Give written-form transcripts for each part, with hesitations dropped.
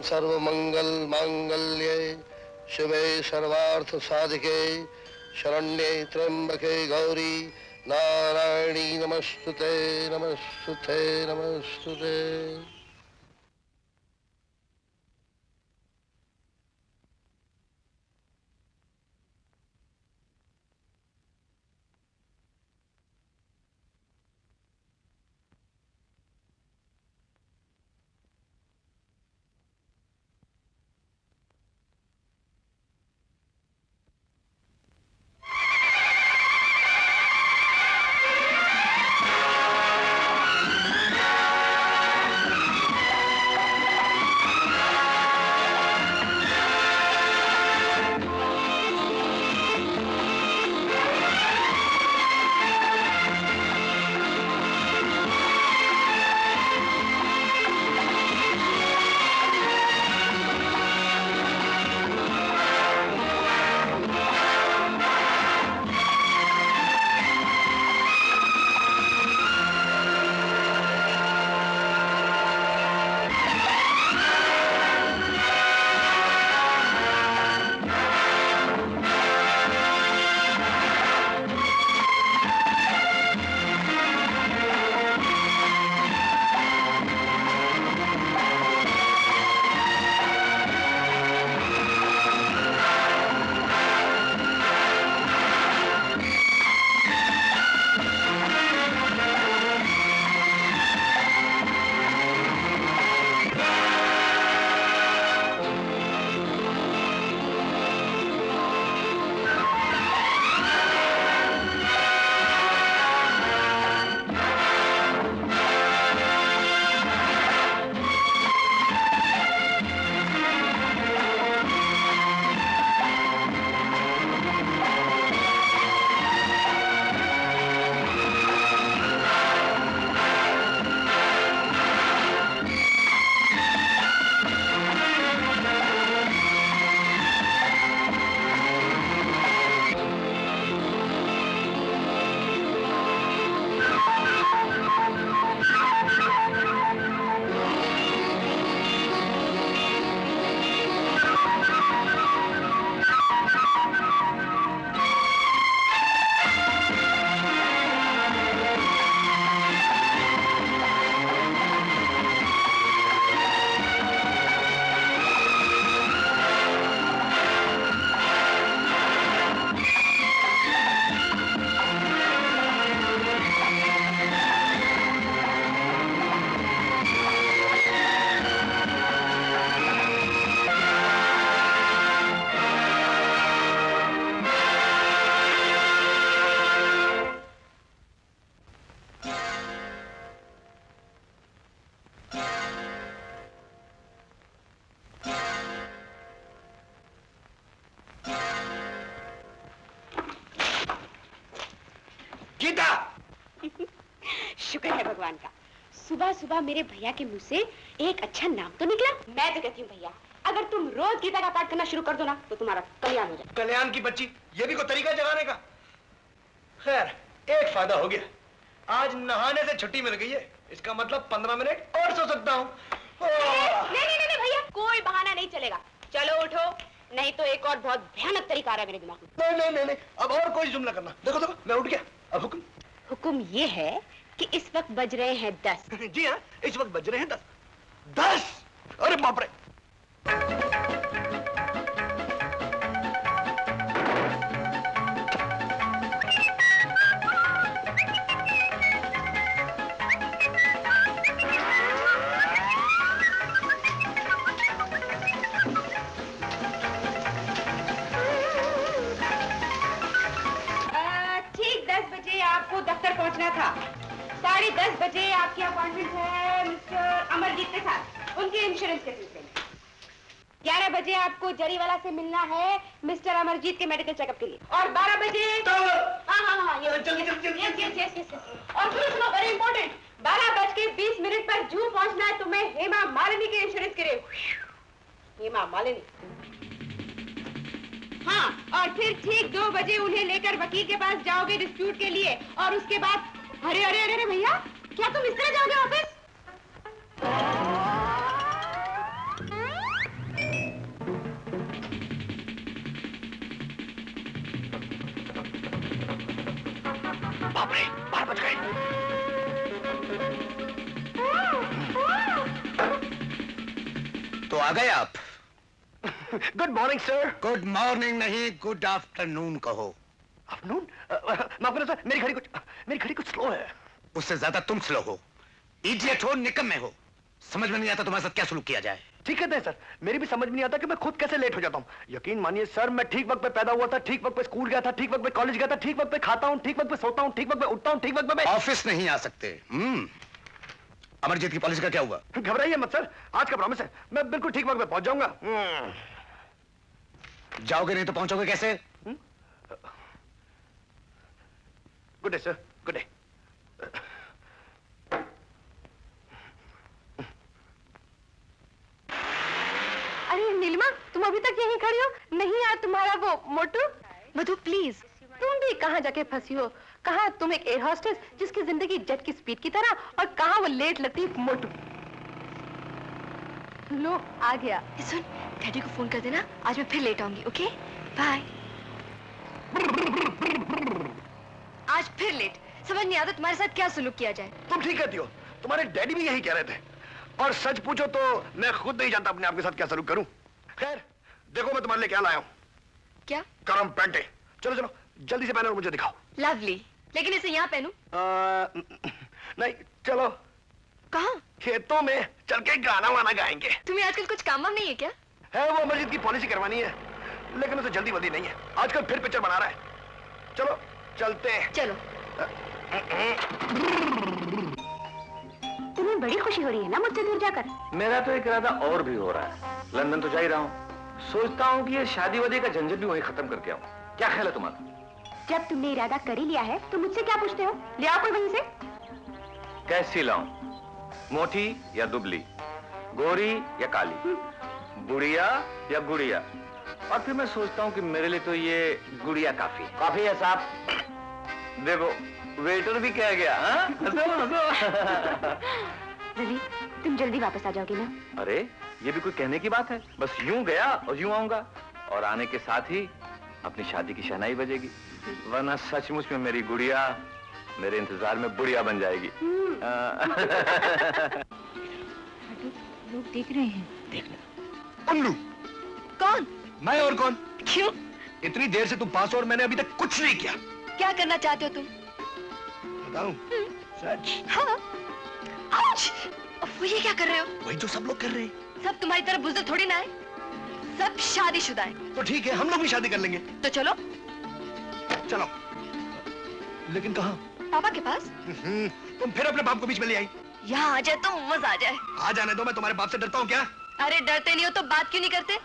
सर्वमंगल मांगल्ये शिवे सर्वार्थ साधिके शरण्ये त्र्यंबके गौरी नारायणी नमस्तुते नमस्तुते नमस्तुते। गीता! शुक्र है भगवान का, सुबह सुबह मेरे भैया के मुंह से एक अच्छा नाम तो निकला। मैं तो कहती हूँ भैया, अगर तुम रोज गीता का पाठ करना शुरू कर दो ना तो तुम्हारा कल्याण हो जाए। कल्याण की बच्ची, ये भी कोई तरीका जगाने का? खैर, एक फायदा हो गया, आज नहाने से छुट्टी मिल गई है। इसका मतलब 15 मिनट और सो सकता हूँ। नहीं भैया, कोई बहाना नहीं चलेगा। चलो उठो, नहीं तो एक और बहुत भयानक तरीका आ रहा है मेरे दिमाग में। नहीं, अब और कोई जुमला करना। देखो, मैं उठ गया। अब हुक्म ये है कि इस वक्त बज रहे हैं 10। जी हाँ, इस वक्त बज रहे हैं 10। अरे बाप रे! आपको दफ्तर पहुंचना था। 10:30 बजे आपकी अपॉइंटमेंट है मिस्टर अमरजीत के साथ, उनके इंश्योरेंस के सिलसिले में। 11 बजे आपको जरीवाला से मिलना है मिस्टर अमरजीत के मेडिकल चेकअप के लिए। और 12 बजे हाँ, और सुनो, वेरी इंपॉर्टेंट, 12:20 पर जू पहुंचना है तुम्हें हेमा मालिनी के इंश्योरेंस के लिए। हेमा मालिनी, हाँ, और फिर ठीक 2 बजे उन्हें लेकर वकील के पास जाओगे डिस्प्यूट के लिए। और उसके बाद अरे भैया, क्या तुम इस तरह जाओगे ऑफिस? बाप रे, 12 बज गए। तो आ गए आप? Good morning sir. Good morning नहीं, गुड आफ्टरनून कहो। आफ्टरनून? माफ करना सर, मेरी घड़ी कुछ स्लो है। उससे ज्यादा तुम स्लो हो, इडियट हो, निकम्मे हो। समझ में नहीं आता तुम्हारे साथ क्या सलूक किया जाए। ठीक कहते हैं सर, मेरी भी समझ में नहीं आता कि मैं खुद कैसे लेट हो जाता हूँ। यकीन मानिए सर, मैं ठीक वक्त पे पैदा हुआ था, ठीक वक्त पे स्कूल गया था, ठीक वक्त पे कॉलेज गया था, ठीक वक्त पे खाता हूँ, ठीक वक्त पे सोता हूँ, ठीक वक्त पे उठता हूँ, ठीक वक्त पे मैं ऑफिस नहीं आ सकते। अमरजीत की पॉलिसी का क्या हुआ? घबराइए मत सर, आज का प्रॉमिस है, मैं बिल्कुल ठीक वक्त पे पहुंच जाऊंगा। जाओगे नहीं तो पहुंचोगे कैसे? Good day sir, good day. अरे नीलिमा, तुम अभी तक यहीं खड़ी हो? नहीं यार, तुम्हारा वो मोटू। मधु प्लीज, तुम भी कहाँ जाके फंसी हो? कहाँ तुम एक एयर हॉस्टेस जिसकी जिंदगी जेट की स्पीड की तरह, और कहाँ वो लेट लतीफ मोटू। लो आ गया। सुन, डैडी को फोन कर देना, आज मैं फिर लेट आऊंगी। Okay bye. आज फिर लेट। समझ नहीं आता तुम्हारे साथ क्या सुलूक किया जाए। तुम ठीक कहती हो, तुम्हारे डैडी भी यही कह रहे थे। और सच पूछो तो मैं खुद नहीं जानता अपने आप के साथ क्या सलूक करूं। खैर देखो, मैं तुम्हारे लिए क्या लाया हूं। क्या? गरम पैंटे। चलो चलो जल्दी से पहनो और मुझे दिखाओ। लवली, लेकिन इसे यहाँ पहनूं? नहीं, चलो कहाँ? खेतों में चल के गाना वाना गाएंगे। तुम्हें आजकल कुछ काम वाम नहीं है क्या? है, वो मस्जिद की पॉलिसी करवानी है, लेकिन उसे जल्दी बल्दी नहीं है। आजकल फिर पिक्चर बना रहा है। चलो चलते हैं। चलो। तुम्हें बड़ी खुशी हो रही है ना मुझसे दूर जाकर? मेरा तो एक इरादा और भी हो रहा है। लंदन तो जा ही रहा हूँ, सोचता हूँ कि ये शादी वादी का झंझट भी वहीं खत्म करके आऊँ। क्या ख्याल है तुम्हारा? जब तुमने इरादा कर ही लिया है तो मुझसे क्या पूछते हो? ले आओ कोई वहीं से। कैसी लाऊं? मोटी या दुबली, गोरी या काली, बुढ़िया या गुड़िया? और फिर मैं सोचता हूँ कि मेरे लिए तो ये गुड़िया काफी है साहब। देखो वेटर भी कह गया। रवि, तुम जल्दी वापस आ जाओगे ना? अरे ये भी कोई कहने की बात है? बस यूं गया और यूं आऊंगा, और आने के साथ ही अपनी शादी की शहनाई बजेगी। वरना सचमुच में मेरी गुड़िया मेरे इंतजार में बुढ़िया बन जाएगी। लोग देख रहे हैं। देखना। उल्लू। कौन? मैं और कौन? क्यों? इतनी देर से तुम पास हो और मैंने अभी तक कुछ नहीं किया। क्या करना चाहते हो तुम? बताऊं? सच। हाँ। आउच! वो ये क्या कर रहे हो? वही जो सब लोग कर रहे हैं। सब तुम्हारी तरह बुज़दिल थोड़ी ना है, सब शादीशुदा है। तो ठीक है, हम लोग भी शादी कर लेंगे। तो चलो। चलो। लेकिन कहाँ? पापा के पास। तुम फिर अपने बाप को बीच में ले आई। यहाँ आ जाए तो मजा आ जाए। आ जाने दो, मैं तुम्हारे बाप से डरता हूँ क्या? अरे डरते नहीं हो तो बात क्यों नहीं करते?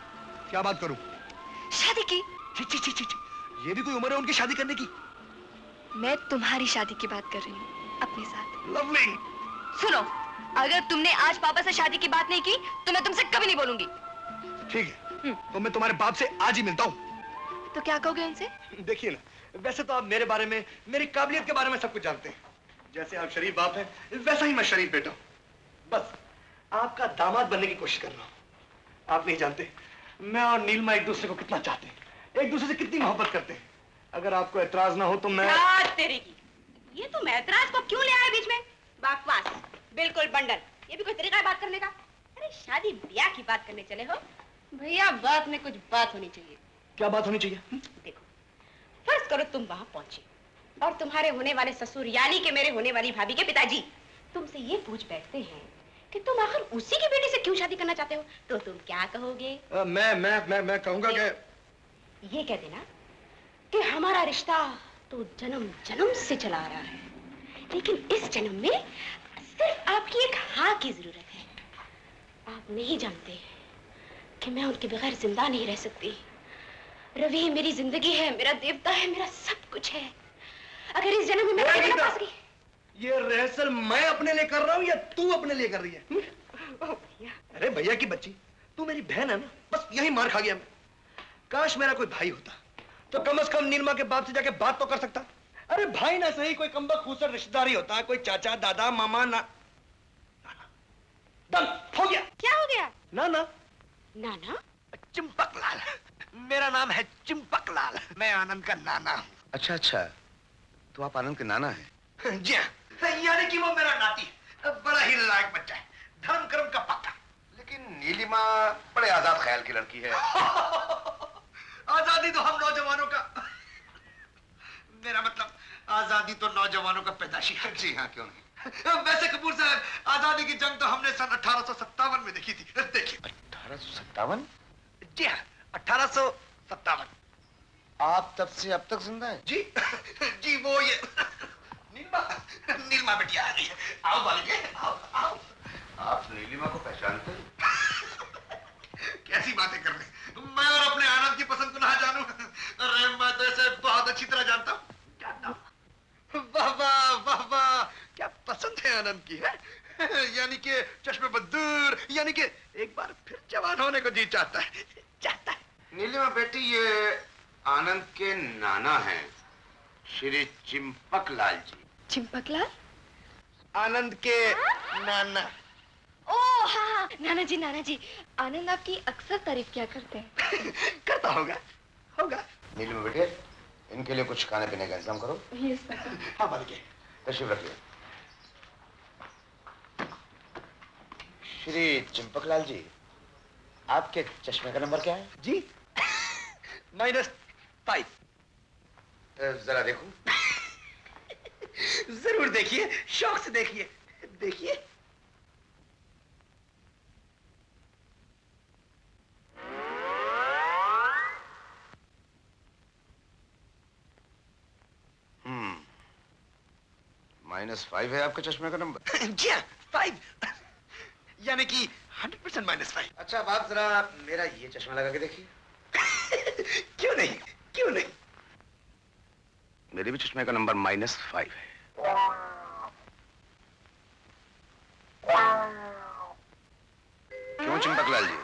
क्या बात करूं? शादी की। ची, ची, ची, ची, ची। ये भी कोई उम्र है उनकी शादी करने की? मैं तुम्हारी शादी की बात कर रही हूँ, अपने साथ। लवली। सुनो, अगर तुमने आज पापा से शादी की बात नहीं की तो मैं तुमसे कभी नहीं बोलूंगी। ठीक है, तो मैं तुम्हारे बाप से आज ही मिलता हूँ। तो क्या कहोगे उनसे? देखिए ना, वैसे तो आप मेरे बारे में, मेरी काबिलियत के बारे में सब कुछ जानते हैं। जैसे आप शरीफ बाप हैं, वैसा ही मैं शरीफ बेटा हूँ। बस आपका दामाद बनने की कोशिश कर रहा हूँ। आप नहीं जानते मैं और नीलमा एक दूसरे को कितना चाहते हैं, एक दूसरे से कितनी मोहब्बत करते हैं। अगर आपको एतराज ना हो तो मैं। तेरे की, ये तुम ऐतराज को क्यों ले आए बीच में? बकवास, बिल्कुल बंडल। ये भी कोई तरीका है बात करने का? अरे शादी ब्याह की बात करने चले हो भैया, बात में कुछ बात होनी चाहिए। क्या बात होनी चाहिए? देखो, फर्ज करो तुम वहां पहुंचे और तुम्हारे होने वाले ससुर यानी कि मेरे होने वाली भाभी के पिताजी तुमसे ये पूछ बैठते हैं कि तुम आखिर उसी की बेटी से क्यों शादी करना चाहते हो, तो तुम क्या कहोगे? मैं कहूंगा कि ये कह देना कि हमारा रिश्ता तो जन्म जन्म से चला आ रहा है, लेकिन इस जन्म में सिर्फ आपकी एक हाँ की जरूरत है। आप नहीं जानते कि मैं उनके बगैर जिंदा नहीं रह सकती। रवि मेरी जिंदगी है, मेरा देवता है, मेरा सब कुछ है। अगर इस जन्म में मैं ना पा सकी। ये रिहर्सल मैं अपने लिए कर रहा हूँ या तू अपने लिए कर रही है? अरे भैया की बच्ची, तू मेरी बहन है ना, बस यही मार खा गया मैं। काश मेरा कोई भाई होता तो कम से कम नीलमा के बाप से जाके बात तो कर सकता। अरे भाई ना सही, कोई कमबख्त खूसर रिश्तेदार ही होता, कोई चाचा दादा मामा ना। दम हो गया। क्या हो गया? नाना। नाना? चिंपकलाल, मेरा नाम है चिंपकलाल, मैं आनंद का नाना। अच्छा अच्छा, तो आप आनंद के नाना हैं? जी हाँ, यानी कि वो मेरा नाती है, बड़ा ही लायक बच्चा है, धर्म कर्म का पक्का। लेकिन नीलिमा बड़े आजाद ख्याल की लड़की है। आजादी तो हम नौजवानों का, मेरा मतलब आजादी तो नौजवानों का पैदाशी है। जी हाँ, क्यों नहीं। वैसे कपूर साहब, आजादी की जंग तो हमने सन 1857 में देखी थी। देखिए 1857? जी हाँ, 1857। आप तब से अब तक जिंदा हैं? जी जी, वो ये नीलमा, नीलमा बेटी आ गई है। आओ बालिके, आओ आओ। आप नीलिमा को पहचानते हैं? कैसी बातें कर रहे हैं? मैं और अपने आनंद की पसंद को ना जानूं? अरे मैं तो ऐसे बहुत अच्छी तरह जानता हूँ। वाह वाह वाह वाह, क्या पसंद है आनंद की है। यानी कि चश्मे बदूर, यानी कि एक बार फिर जवान होने को जी चाहता है, चाहता है। नीलिमा बेटी, ये आनंद के नाना हैं, श्री चिंपकलाल जी। चिंपकलाल? आनंद के नाना। ओह हाँ, नाना जी, आनंद आपकी अक्सर तारीफ किया करते हैं। करता होगा, होगा। नीलिमा बेटे, इनके लिए कुछ खाने पीने का इंतजाम करो। Yes sir. हाँ बालिके, तशरीफ रखिए। श्री चिंपकलाल जी, आपके चश्मे का नंबर क्या है? जी -5। जरा देखूं। जरूर देखिए, शौक से देखिए, देखिए। -5 है आपके चश्मे का नंबर? जी हाँ, 5, यानी कि 100% -5। अच्छा, अब आप जरा मेरा ये चश्मा लगा के देखिए। क्यों नहीं, क्यों नहीं। मेरे भी चश्मे का नंबर -5 है। क्यों चिंपकलाल जी,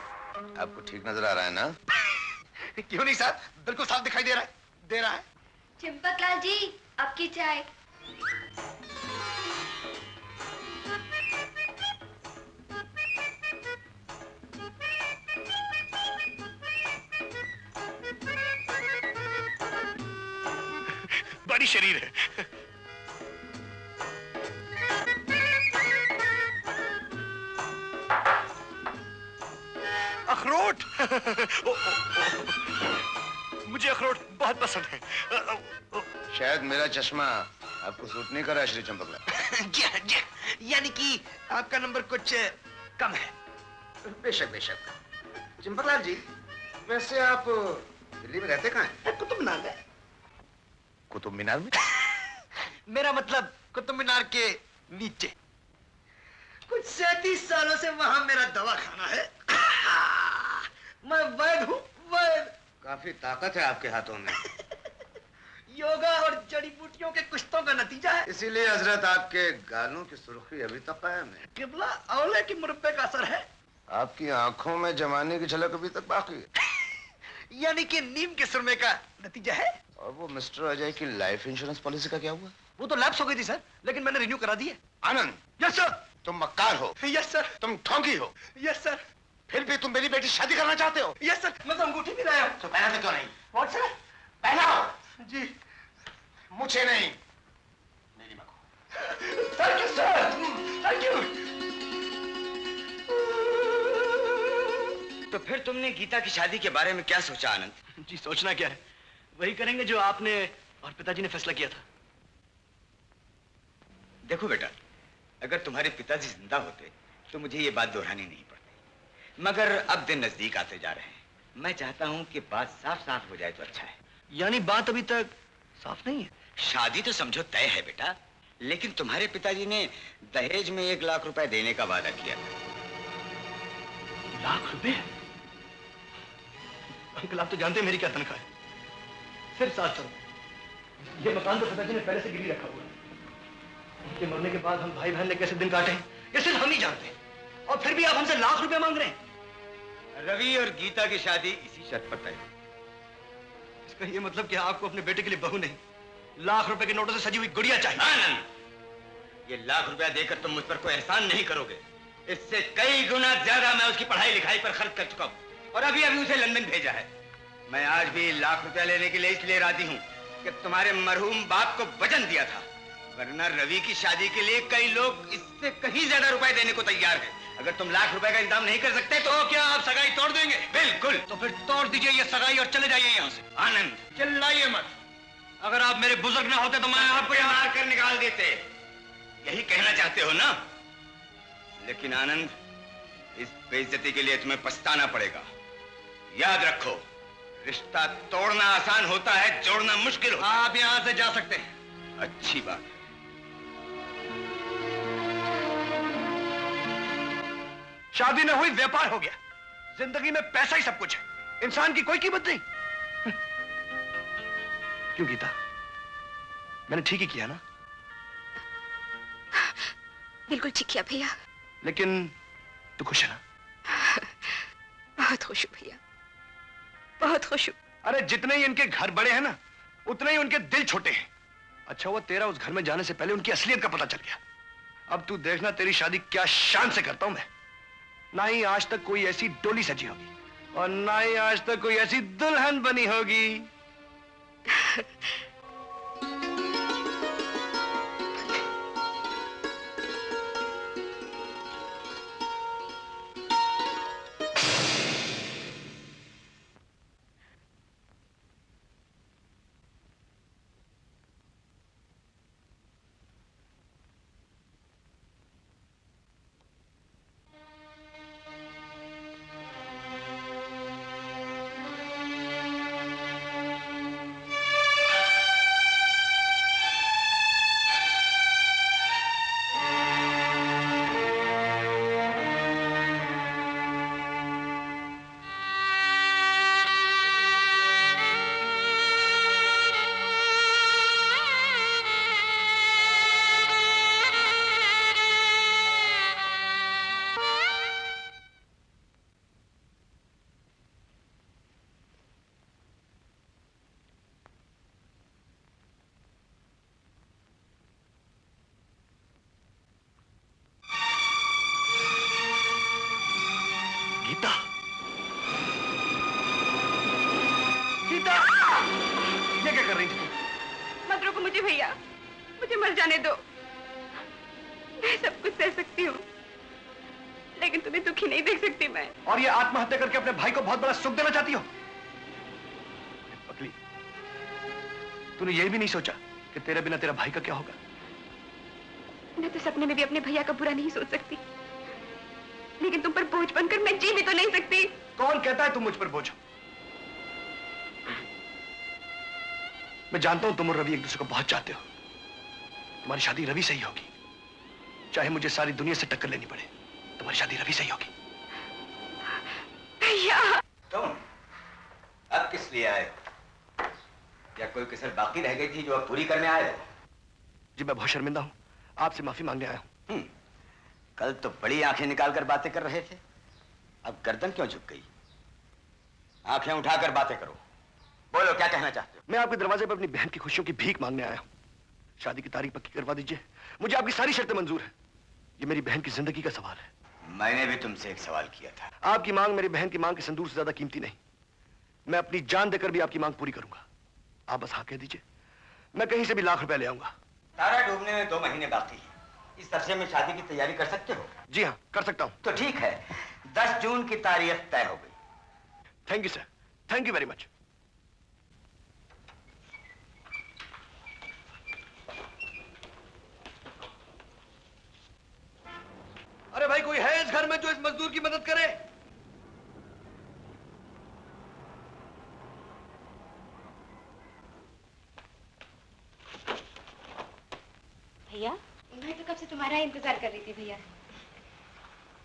आपको ठीक नजर आ रहा है ना? क्यों नहीं साहब, बिल्कुल साफ दिखाई दे रहा है, दे रहा है। चिंपकलाल जी, आपकी चाय। बड़ी शरीर है। अखरोट। मुझे अखरोट बहुत पसंद है। शायद मेरा चश्मा आपको सूट नहीं कर रहा है श्री चिंपकलाल। जी हाँ, जी हाँ, यानी कि आपका नंबर कुछ कम है। बेशक बेशक। चिंपकलाल जी, वैसे आप दिल्ली में रहते कहाँ हैं? कुतुब मीनार में। कुतुब मीनार में? मेरा मतलब कुतुब मीनार के नीचे। कुछ 37 सालों से वहां मेरा दवाखाना है। मैं वैद हूँ, वैद। काफी ताकत है आपके हाथों में। योगा और जड़ी बूटियों के कुश्तों का नतीजा है। इसीलिए हजरत आपके गालों की सुर्खी अभी तक कायम है। किबला औले की मुरब्बे का असर है। आपकी आंखों में जमाने की झलक अभी तक बाकी है। यानी कि नीम के सुरमे का नतीजा है। और वो मिस्टर अजय की लाइफ इंश्योरेंस पॉलिसी का क्या हुआ? वो तो लैप्स हो गई थी सर, लेकिन मैंने रिन्यू करा दी है। आनंद, यस सर। तुम मक्कार हो, यस सर। तुम ठोंगी हो, यस सर। फिर भी तुम मेरी बेटी से शादी करना चाहते हो? यस सर, मैं तो अंगूठी भी लाया हूँ। तो पहना क्यों नहीं? What sir? पहनाओ। जी। मुझे नहीं, नीलिमा को। Thank you sir, thank you. तो फिर तुमने गीता की शादी के बारे में क्या सोचा आनंद? जी सोचना क्या है, वही करेंगे जो आपने और पिताजी ने फैसला किया था। देखो बेटा, अगर तुम्हारे पिताजी जिंदा होते तो मुझे ये बात दोहरानी नहीं पड़ती, मगर अब दिन नजदीक आते जा रहे हैं। मैं चाहता हूँ कि बात साफ साफ हो जाए तो अच्छा है। यानी बात अभी तक साफ नहीं है? शादी तो समझो तय है बेटा, लेकिन तुम्हारे पिताजी ने दहेज में 1 लाख रुपए देने का वादा किया था। लाख रुपए? अंकल आप तो जानते हैं मेरी क्या तनख्वाह है, सिर्फ 700। ये मकान तो पिताजी ने पहले से गिरवी रखा हुआ है। उनके मरने के बाद हम भाई बहन ने कैसे दिन काटे हैं ये सिर्फ हम ही जानते हैं, और फिर भी आप हमसे लाख रुपए मांग रहे हैं। रवि और गीता की शादी इसी शर्त पर तय। इसका ये मतलब कि आपको अपने बेटे के लिए बहू नहीं, लाख रुपए के नोटों से सजी हुई गुड़िया चाहिए। आनंद, ये लाख रुपया देकर तुम मुझ पर कोई एहसान नहीं करोगे। इससे कई गुना ज्यादा मैं उसकी पढ़ाई लिखाई पर खर्च कर चुका हूँ, और अभी अभी उसे लंदन भेजा है। मैं आज भी लाख रुपया लेने के लिए इसलिए राजी हूँ कि तुम्हारे मरहूम बाप को वचन दिया था, वरना रवि की शादी के लिए कई लोग इससे कहीं ज्यादा रुपए देने को तैयार हैं। अगर तुम लाख रुपए का इंतजाम नहीं कर सकते तो क्या आप सगाई तोड़ देंगे? बिल्कुल। तो फिर तोड़ दीजिए ये सगाई और चले जाइए यहाँ से। आनंद, चिल्लाइए मत। अगर आप मेरे बुजुर्ग ना होते तो मैं आपको यहाँ मार कर निकाल देते, यही कहना चाहते हो ना? लेकिन आनंद, इस बेइज्जती के लिए तुम्हें पछताना पड़ेगा। याद रखो, रिश्ता तोड़ना आसान होता है, जोड़ना मुश्किल होता है। आप यहाँ से जा सकते हैं। अच्छी बात। शादी न हुई, व्यापार हो गया। जिंदगी में पैसा ही सब कुछ है, इंसान की कोई कीमत नहीं। क्यों गीता, मैंने ठीक ही किया ना? बिल्कुल ठीक किया भैया। लेकिन तू खुश है ना? बहुत खुश हूँ भैया, बहुत खुश हूँ। अरे जितने ही इनके घर बड़े हैं ना, उतने ही उनके दिल छोटे हैं। अच्छा हुआ तेरा उस घर में जाने से पहले उनकी असलियत का पता चल गया। अब तू देखना तेरी शादी क्या शान से करता हूं मैं। ना ही आज तक कोई ऐसी डोली सजी होगी और ना ही आज तक कोई ऐसी दुल्हन बनी होगी। गीता, गीता, ये क्या कर रही थी तुम? मत रोको मुझे भैया, मुझे मर जाने दो। मैं सब कुछ सह सकती हूँ, लेकिन तुम्हें दुखी नहीं देख सकती मैं। और ये आत्महत्या करके अपने भाई को बहुत बड़ा सुख देना चाहती हो? पगली, तूने ये भी नहीं सोचा कि तेरे बिना तेरा भाई का क्या होगा? मैं तो सपने में भी अपने भैया का बुरा नहीं सोच सकती, लेकिन तुम पर बोझ बनकर मैं जी भी तो नहीं सकती। कौन कहता है तुम मुझ पर बोझ हो? मैं जानता हूं तुम और रवि एक दूसरे को बहुत चाहते हो। तुम्हारी शादी रवि से ही होगी, चाहे मुझे सारी दुनिया से टक्कर लेनी पड़े। तुम्हारी शादी रवि से ही होगी। भैया, तुम अब किस लिए आए? क्या कोई कसर बाकी रह गई थी जो अब पूरी करने आए हो? जी मैं बहुत शर्मिंदा हूं, आपसे माफी मांगने आया हूं। कल तो बड़ी आंखें निकालकर बातें कर रहे थे, अब गर्दन क्यों झुक गई? आंखें उठाकर बातें करो, बोलो क्या कहना चाहते हो? मैं आपके दरवाजे पर अपनी बहन की खुशियों की भीख मांगने आया हूं। शादी की तारीख पक्की करवा दीजिए, मुझे आपकी सारी शर्तें मंजूर है। ये मेरी बहन की जिंदगी का सवाल है। मैंने भी तुमसे एक सवाल किया था। आपकी मांग मेरी बहन की मांग के संदूर से ज्यादा कीमती नहीं। मैं अपनी जान देकर भी आपकी मांग पूरी करूंगा। आप बस हाँ कह दीजिए, मैं कहीं से भी लाख रुपए ले आऊंगा। तारा डूबने में 2 महीने बाकी है, इस अरसे में शादी की तैयारी कर सकते हो? जी हाँ, कर सकता हूँ। तो ठीक है, 10 जून की तारीख तय हो गई। Thank you sir, thank you very much. अरे भाई, कोई है इस घर में जो इस मजदूर की मदद करे? भैया, मैं तो कब से तुम्हारा इंतजार कर रही थी भैया।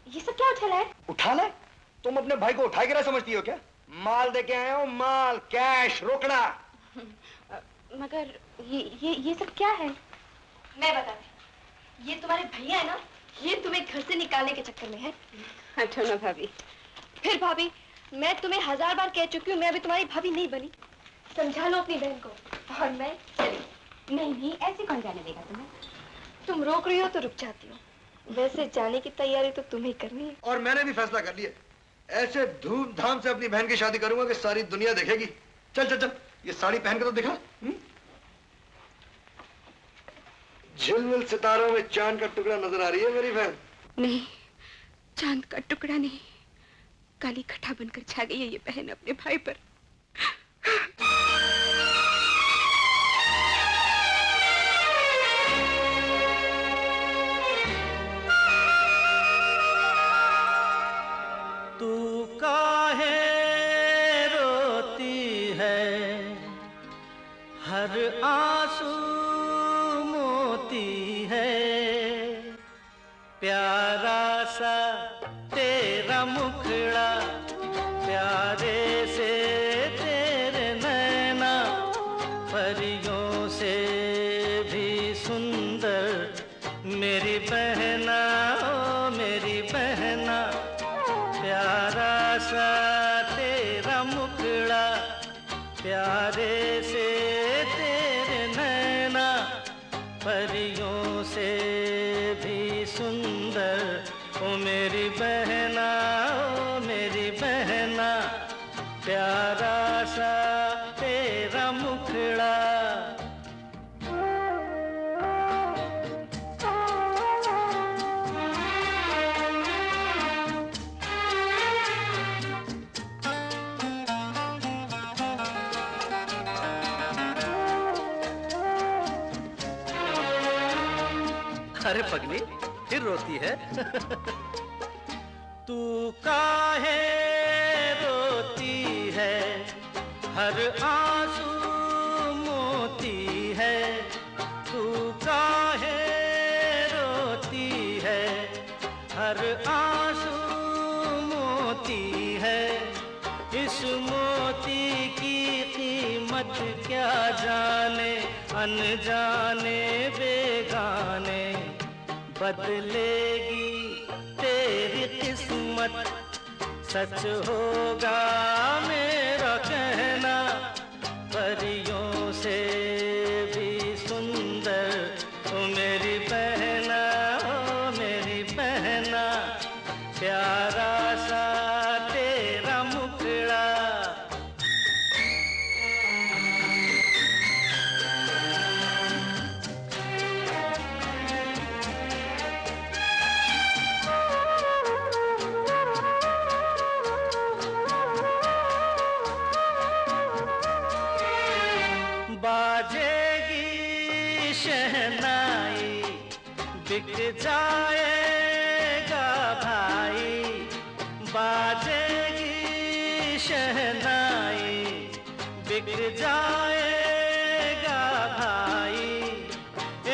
ये सब क्या उछला है? उठा ले? तुम अपने भाई को उठा के ना समझती हो क्या? माल देके आए हो, माल, कैश, रोकड़ा। मगर ये सब क्या है? मैं बताती। ये तुम्हारे भैया है ना, ये तुम्हें घर से निकालने के चक्कर में है। हटो ना भाभी। फिर भाभी, मैं तुम्हें 1000 बार कह चुकी हूँ, मैं अभी तुम्हारी भाभी नहीं बनी। समझा लो अपनी बहन को। और मैं चली। नहीं, ऐसे कौन जाने देगा तुम्हें? तुम रोक रही हो तो रुक जाती हो। वैसे जाने की तैयारी तो तुम्हें करनी है। और मैंने भी फैसला कर लिया, ऐसे धूमधाम से अपनी बहन की शादी करूंगा कि सारी दुनिया देखेगी। चल चल चल, ये साड़ी पहन के तो दिखा। झिलमिल सितारों में चांद का टुकड़ा नजर आ रही है मेरी बहन। नहीं, चांद का टुकड़ा नहीं, काली घटा बनकर छा गई है ये बहन अपने भाई पर। तू काहे रोती है, हर आंसू मोती है, प्यारा सा तेरा मुखड़ा, प्यारे से तेरे नैना, परियों से भी सुंदर मेरी बहना, ओ मेरी बहना, प्यारा सा तेरा मुखड़ा, प्यारे से तेरे नैना, परियों से भी सुंदर, ओ मेरी बहना, ओ मेरी बहना, प्यारा सा तेरा मुखड़ा। अरे पगली, फिर रोती है? तू काहे रोती है, हर आंसू मोती है, तू काहे रोती है, हर आंसू मोती है, इस मोती की कीमत क्या जाने अनजाने बेगाने, बदलेगी तेरी किस्मत, सच होगा मेरा कहना, परियों से भी सुंदर, ओ मेरी बहना, ओ मेरी बहना, प्यारा सा तेरा मुखड़ा। बाजेगी शहनाई, बिक जाएगा भाई, बाजेगी शहनाई, बिक जाएगा भाई,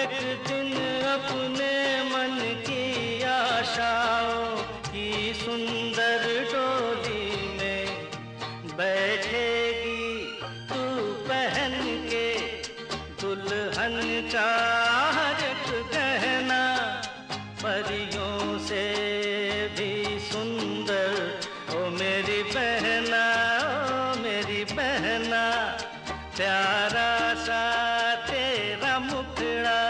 एक दिन अपने मन की आशाओं की सुंदर डोली में बैठेगी तू पहन के दुल्हन का हर एक गहना, परियों से भी सुंदर, ओ मेरी बहना, ओ मेरी बहना, प्यारा सा तेरा मुखड़ा।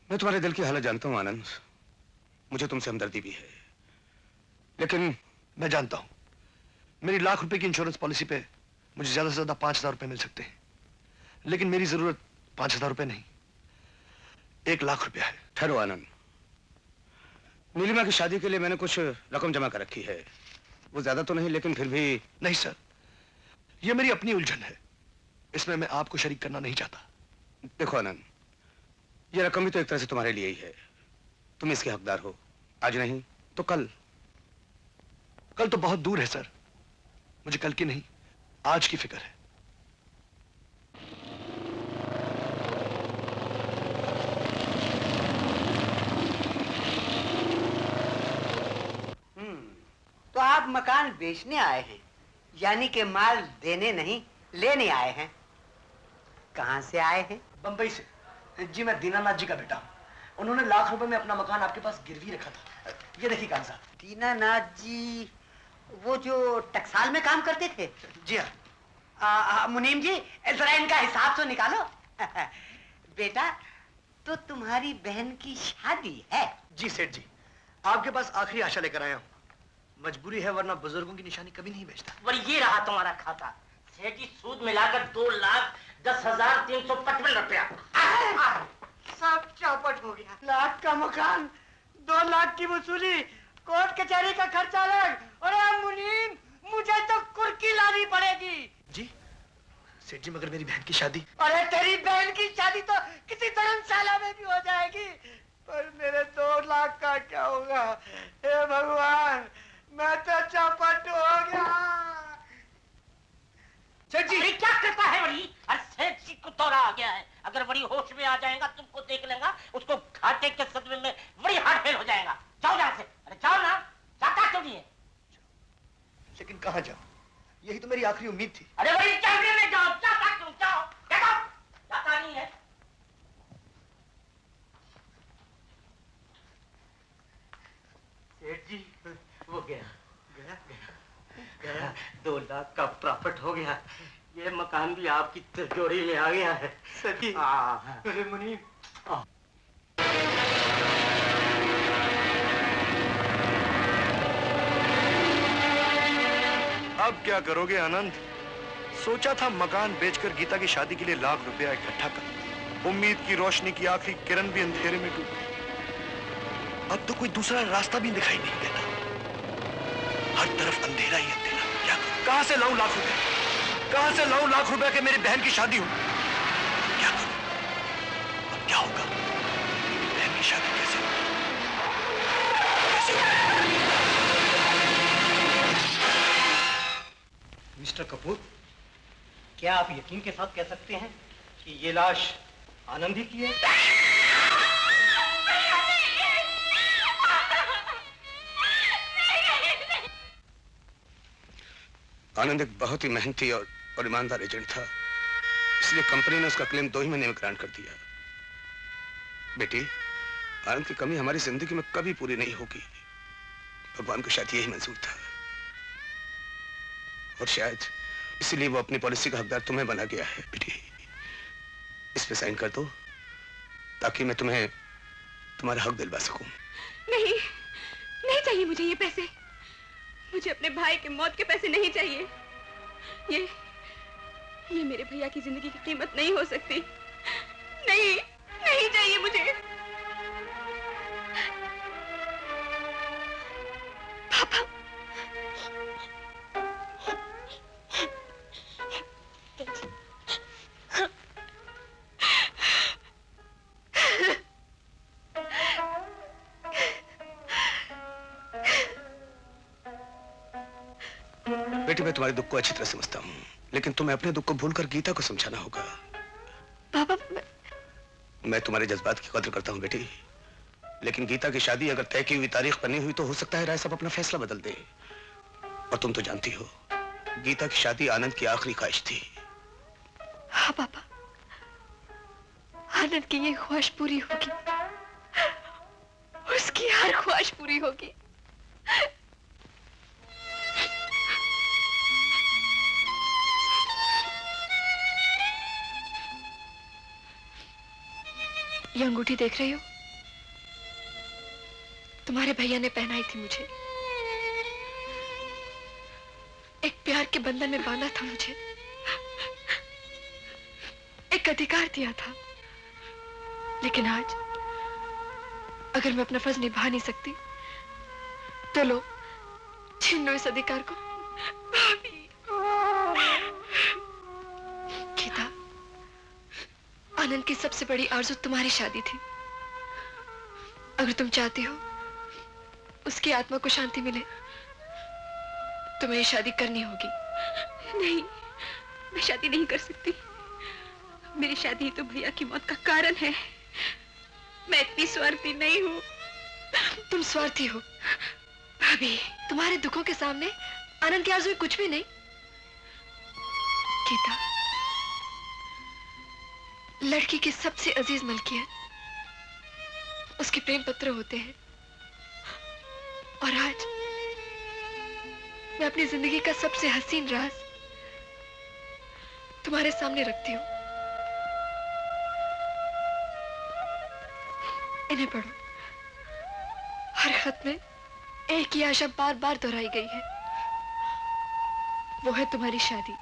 मैं तुम्हारे दिल की हालत जानता हूं आनंद, मुझे तुमसे हमदर्दी भी है, लेकिन मैं जानता हूं, मेरी लाख रुपए की इंश्योरेंस पॉलिसी पे मुझे ज्यादा से ज्यादा 5,000 रुपए मिल सकते हैं, लेकिन मेरी जरूरत 5,000 रुपए नहीं, 1 लाख रुपया है। ठहरो आनंद, नीलिमा की शादी के लिए मैंने कुछ रकम जमा कर रखी है, वो ज्यादा तो नहीं लेकिन फिर भी। नहीं सर, ये मेरी अपनी उलझन है, इसमें मैं आपको शरीक करना नहीं चाहता। देखो आनंद, ये रकम भी तो एक तरह से तुम्हारे लिए ही है, तुम इसके हकदार हो, आज नहीं तो कल। कल तो बहुत दूर है सर, मुझे कल की नहीं आज की फिक्र है। तो आप मकान बेचने आए हैं, यानी कि माल देने नहीं लेने आए हैं। कहां से आए हैं? बंबई से। जी मैं दीनानाथ जी का बेटा हूँ, उन्होंने लाख रुपए में अपना मकान आपके पास गिरवी रखा था, ये देखिए कागजात। दीनानाथ जी वो जो टकसाल में काम करते थे? जी हाँ। मुनीम जी, जरा इनका हिसाब तो निकालो। बेटा, तो तुम्हारी बहन की शादी है? जी सेठ जी, आपके पास आखिरी आशा लेकर आया हूँ। मजबूरी है, वरना बुजुर्गों की निशानी कभी नहीं बेचता। और ये रहा तुम्हारा खाता। सेठ जी, सूद मिलाकर 2,10,355 रुपया। सब चौपट हो गया। 1 लाख का मकान, 2 लाख की वसूली, कोर्ट कचहरी का खर्चा अलग। अरे मुनीम, मुझे तो कुर्की लानी पड़ेगी। जी सेठ जी, मगर मेरी बहन की शादी। अरे तेरी बहन की शादी तो किसी धर्मशाला में भी हो जाएगी, पर मेरे 2 लाख का क्या होगा? हे भगवान, मैं तो चौपट हो गया। सेठ जी, अरे क्या करता है बड़ी? अरे सेठ जी को दौरा आ गया है। अगर बड़ी होश में आ जाएगा, तुमको देख लेगा, उसको घाटे के सदमे में बड़ी हार्ट फेल हो जाएगा। जाओ यहाँ से। अरे जाओ ना, जाता क्यों नहीं है? लेकिन कहाँ जाऊँ? यही तो मेरी आखिरी उम्मीद थी। अरे बड़ी जल्दी में जाओ, जाता क्यों? जाओ, देखो, जाता नहीं है। सेठ जी, वो गया 2 लाख का प्रॉफिट हो गया। ये मकान भी आपकी तिजोरी में आ गया है। सही। अरे मुनीम, अब क्या करोगे आनंद? सोचा था मकान बेचकर गीता की शादी के लिए ₹1 लाख इकट्ठा कर। उम्मीद की रोशनी की आखिरी किरण भी अंधेरे में डूब गई। अब तो कोई दूसरा रास्ता भी दिखाई नहीं देता। हर तरफ अंधेरा ही अंधेरा। क्या करूं? कहां से लाऊं ₹1 लाख? कहां से लाऊं ₹1 लाख के मेरी बहन की शादी हो? क्या करूं? अब क्या होगा? बहन की शादी कैसे होगी? मिस्टर कपूर, क्या आप यकीन के साथ कह सकते हैं कि ये लाश आनंद ही की है? आनंद एक बहुत ही मेहनती और ईमानदार एजेंट था, इसलिए कंपनी ने उसका क्लेम 2 ही महीने में ग्रांट कर दिया। बेटी, आनंद की कमी हमारी जिंदगी में कभी पूरी नहीं होगी। भगवान को शायद यही मंजूर था, और शायद इसीलिए वो अपनी पॉलिसी का हकदार तुम्हें बना गया है। बेटी, इस पे साइन कर दो ताकि मैं तुम्हें तुम्हारा हक दिलवा सकूं। नहीं, नहीं चाहिए मुझे ये पैसे। मुझे अपने भाई के मौत के पैसे नहीं चाहिए। ये मेरे भैया की जिंदगी की कीमत नहीं हो सकती। नहीं, नहीं चाहिए मुझे। पापा, बेटी, मैं तुम्हारे दुख को अच्छी तरह समझता हूँ, लेकिन तुम्हें अपने दुख को भूलकर गीता को समझाना होगा। पापा, मैं तुम्हारे जज्बात की कदर करता हूँ बेटी, लेकिन गीता की शादी अगर तय की हुई तारीख पर नहीं हुई तो हो सकता है राय साहब अपना फैसला बदल दे। और तुम तो जानती हो, गीता की शादी आनंद की आखिरी ख्वाहिश थी। हाँ पापा, आनंद की ये ख्वाहिश पूरी होगी, उसकी हर ख्वाहिश पूरी होगी। ये अंगूठी देख रही हो? तुम्हारे भैया ने पहनाई थी मुझे। एक प्यार के बंधन में बांधा था मुझे, एक अधिकार दिया था। लेकिन आज अगर मैं अपना फर्ज निभा नहीं सकती तो लो, छीन लो इस अधिकार को। गीता, आनंद की सबसे बड़ी आरज़ू तुम्हारी शादी थी। अगर तुम चाहती हो उसकी आत्मा को शांति मिले तो मैं ये शादी करनी होगी। नहीं, मैं शादी नहीं कर सकती। मेरी शादी तो भैया की मौत का कारण है। मैं इतनी स्वार्थी नहीं हूँ। तुम स्वार्थी हो भाभी। तुम्हारे दुखों के सामने आनंद की आरज़ू कुछ भी नहीं। गीता, लड़की की सबसे अजीज मलकियत उसके प्रेम पत्र होते हैं, और आज मैं अपनी जिंदगी का सबसे हसीन राज तुम्हारे सामने रखती हूँ। इन्हें पढ़ो। हर खत में एक ही आशा बार बार दोहराई गई है, वो है तुम्हारी शादी।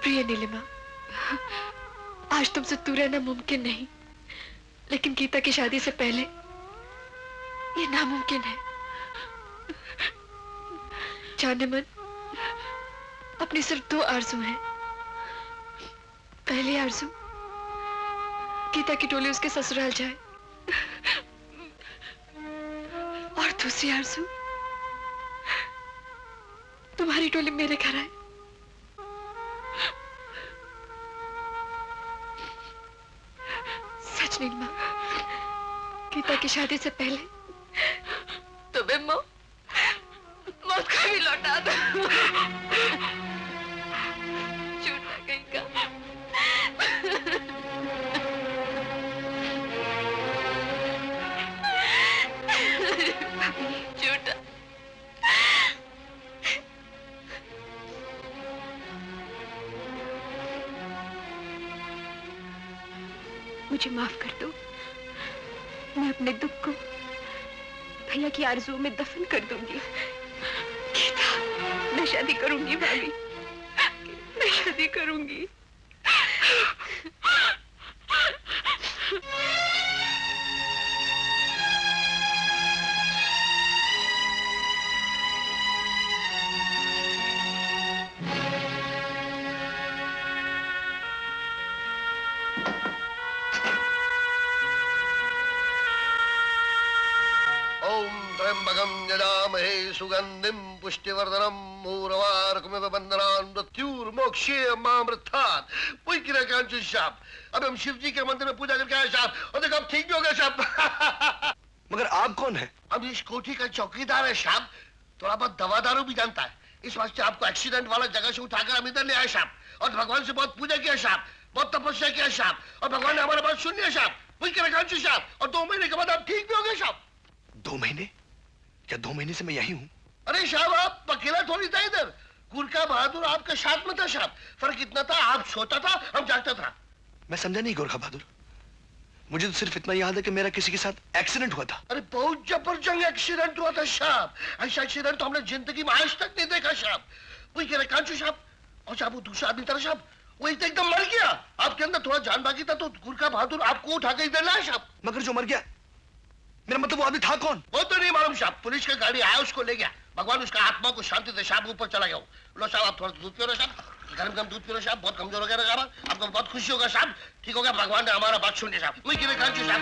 प्रिय नीलिमा, आज तुमसे दूर रहना मुमकिन नहीं, लेकिन गीता की शादी से पहले ये नामुमकिन है। जाने मन अपनी सिर्फ दो आरज़ू हैं। पहली आरज़ू गीता की टोली उसके ससुराल जाए, और दूसरी आरज़ू तुम्हारी टोली मेरे घर आए। सच नीलिमा, गीता की शादी से पहले तुम्हें मौत का भी लौटा दो। झूठा कहीं का। झूठा। मुझे माफ कर दो, मैं अपने दुख को भैया की आरज़ू में दफन कर दूंगी। गीता, मैं शादी करूंगी भाभी, मैं शादी करूंगी। त्र्यंबकं यजामहे सुगंधिं पुष्टिवर्धनम् उर्वारुकमिव बन्धनान् मृत्युर्मोक्षयेमामृतात्। वही किरा कांचन साहब, अब हम शिव जी के मंदिर में पूजा करके आए साहब, और देखो अब ठीक भी हो गया साहब। मगर आप कौन है? अब इस कोठी का चौकीदार है साहब, थोड़ा बहुत दवा दारू भी जानता है, इस वास्ते आपको एक्सीडेंट वाला जगह से उठाकर हम इधर ले आए साहब, और भगवान से बहुत पूजा किया साहब, बहुत तपस्या किया साहब, और भगवान ने हमारी बात सुन लिया साहब। वही किरा कांचन साहब, और 2 महीने के बाद आप ठीक भी हो गए साहब। 2 महीने? क्या 2 महीने से मैं यही हूँ? अरे साहब, आप अकेला थोड़ी था इधर, गुरखा बहादुर आपके साथ में था साहब। फर्क इतना था, आप सोता था, हम जागता था। मैं समझा नहीं गोरखा बहादुर, मुझे तो सिर्फ इतना याद है कि मेरा किसी के साथ एक्सीडेंट हुआ था। अरे बहुत जबरदस्त एक्सीडेंट हुआ था साहब, ऐसा एक्सीडेंट तो हमने जिंदगी में आज तक नहीं देखा साहब। वही कह रहे कांचू साहब, और साहब वो दूसरा आदमी था साहब, वो एकदम मर गया। आपके अंदर थोड़ा जान बाकी था, तो गुरखा बहादुर आपको उठा के इधर लाया साहब। मगर जो मर गया, मेरा मतलब वो आदमी था कौन? वो तो नहीं मालूम साहब, पुलिस का गाड़ी आया उसको ले गया, भगवान उसका आत्मा को शांति दे साहब, ऊपर चला गया। लो साहब, आप थोड़ा दूध पियो साहब, गरम दूध पियो साहब, बहुत कमजोर हो गया साहब, आपको बहुत खुशी होगा साहब, ठीक हो गया, भगवान ने हमारा बात सुन लिया साहब। वही किरे कांचू साहब।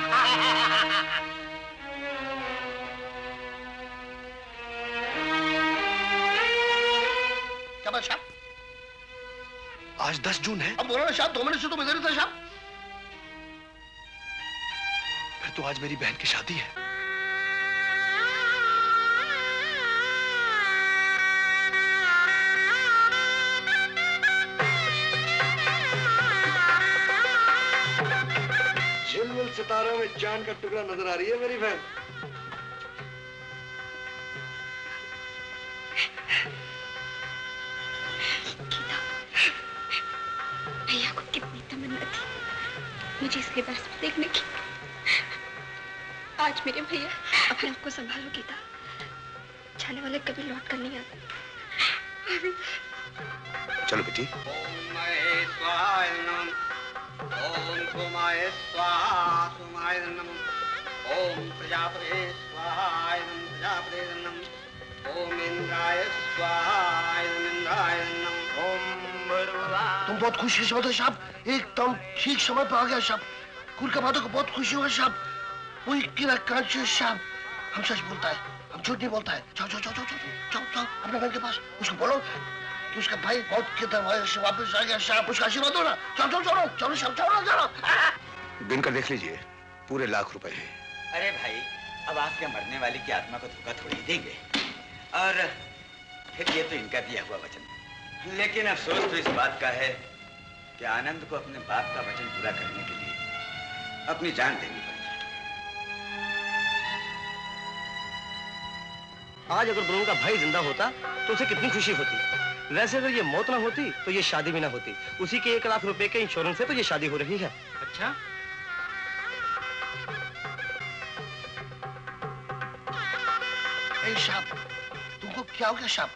क्या बात साहब? आज 10 जून है। अब बोलो ना साहब, 2 महीने से तो इधर ही था साहब। फिर तो आज मेरी बहन की शादी है। झिलमिल सितारों में चांद का टुकड़ा नजर आ रही है मेरी बहन। भैया को कितनी तमन्ना थी मुझे इसके बरस में देखने की। आज मेरे भैया, अपने आप को संभालो गीता, जाने वाले कभी लौट कर नहीं आते। चलो बेटी। ओम सोमाय स्वाहा सोमाय नमः। ओम प्रजापते स्वाहा प्रजापते नमः। ओम इंद्राय स्वाहा इंद्राय नमः। ओम भैरवा। तुम बहुत खुशकिस्मत हो साहब, एकदम ठीक समय पर आ गया साहब। गुरखा बहादुर को बहुत खुशी हुआ साहब। वही किरा कांचू साहब, हम सच बोलता है, हम झूठ नहीं बोलता है। जाओ जाओ जाओ जाओ जाओ जाओ जाओ अपने बहन के पास, उसको बोलो कि उसका भाई बहुत के दरवाजे से वापस आ गया साहब, उसका आशीर्वाद दो ना। चलो चलो चलो चलो चलो चलो चलो। गिनकर देख लीजिए, पूरे लाख रुपए हैं। अरे भाई, अब आपके मरने वाली की आत्मा को धोखा थोड़ी देंगे, और फिर ये तो इनका दिया हुआ वचन। लेकिन अफसोस तो इस बात का है कि आनंद को अपने बाप का वचन पूरा करने के लिए अपनी जान देनी पड़ी। आज अगर दोनों का भाई जिंदा होता तो उसे कितनी खुशी होती। वैसे अगर ये मौत ना होती तो ये शादी भी ना होती। उसी के 1 लाख रुपए के इंश्योरेंस से तो ये शादी हो रही है। अच्छा, साहब, तुमको क्या हो गया साहब?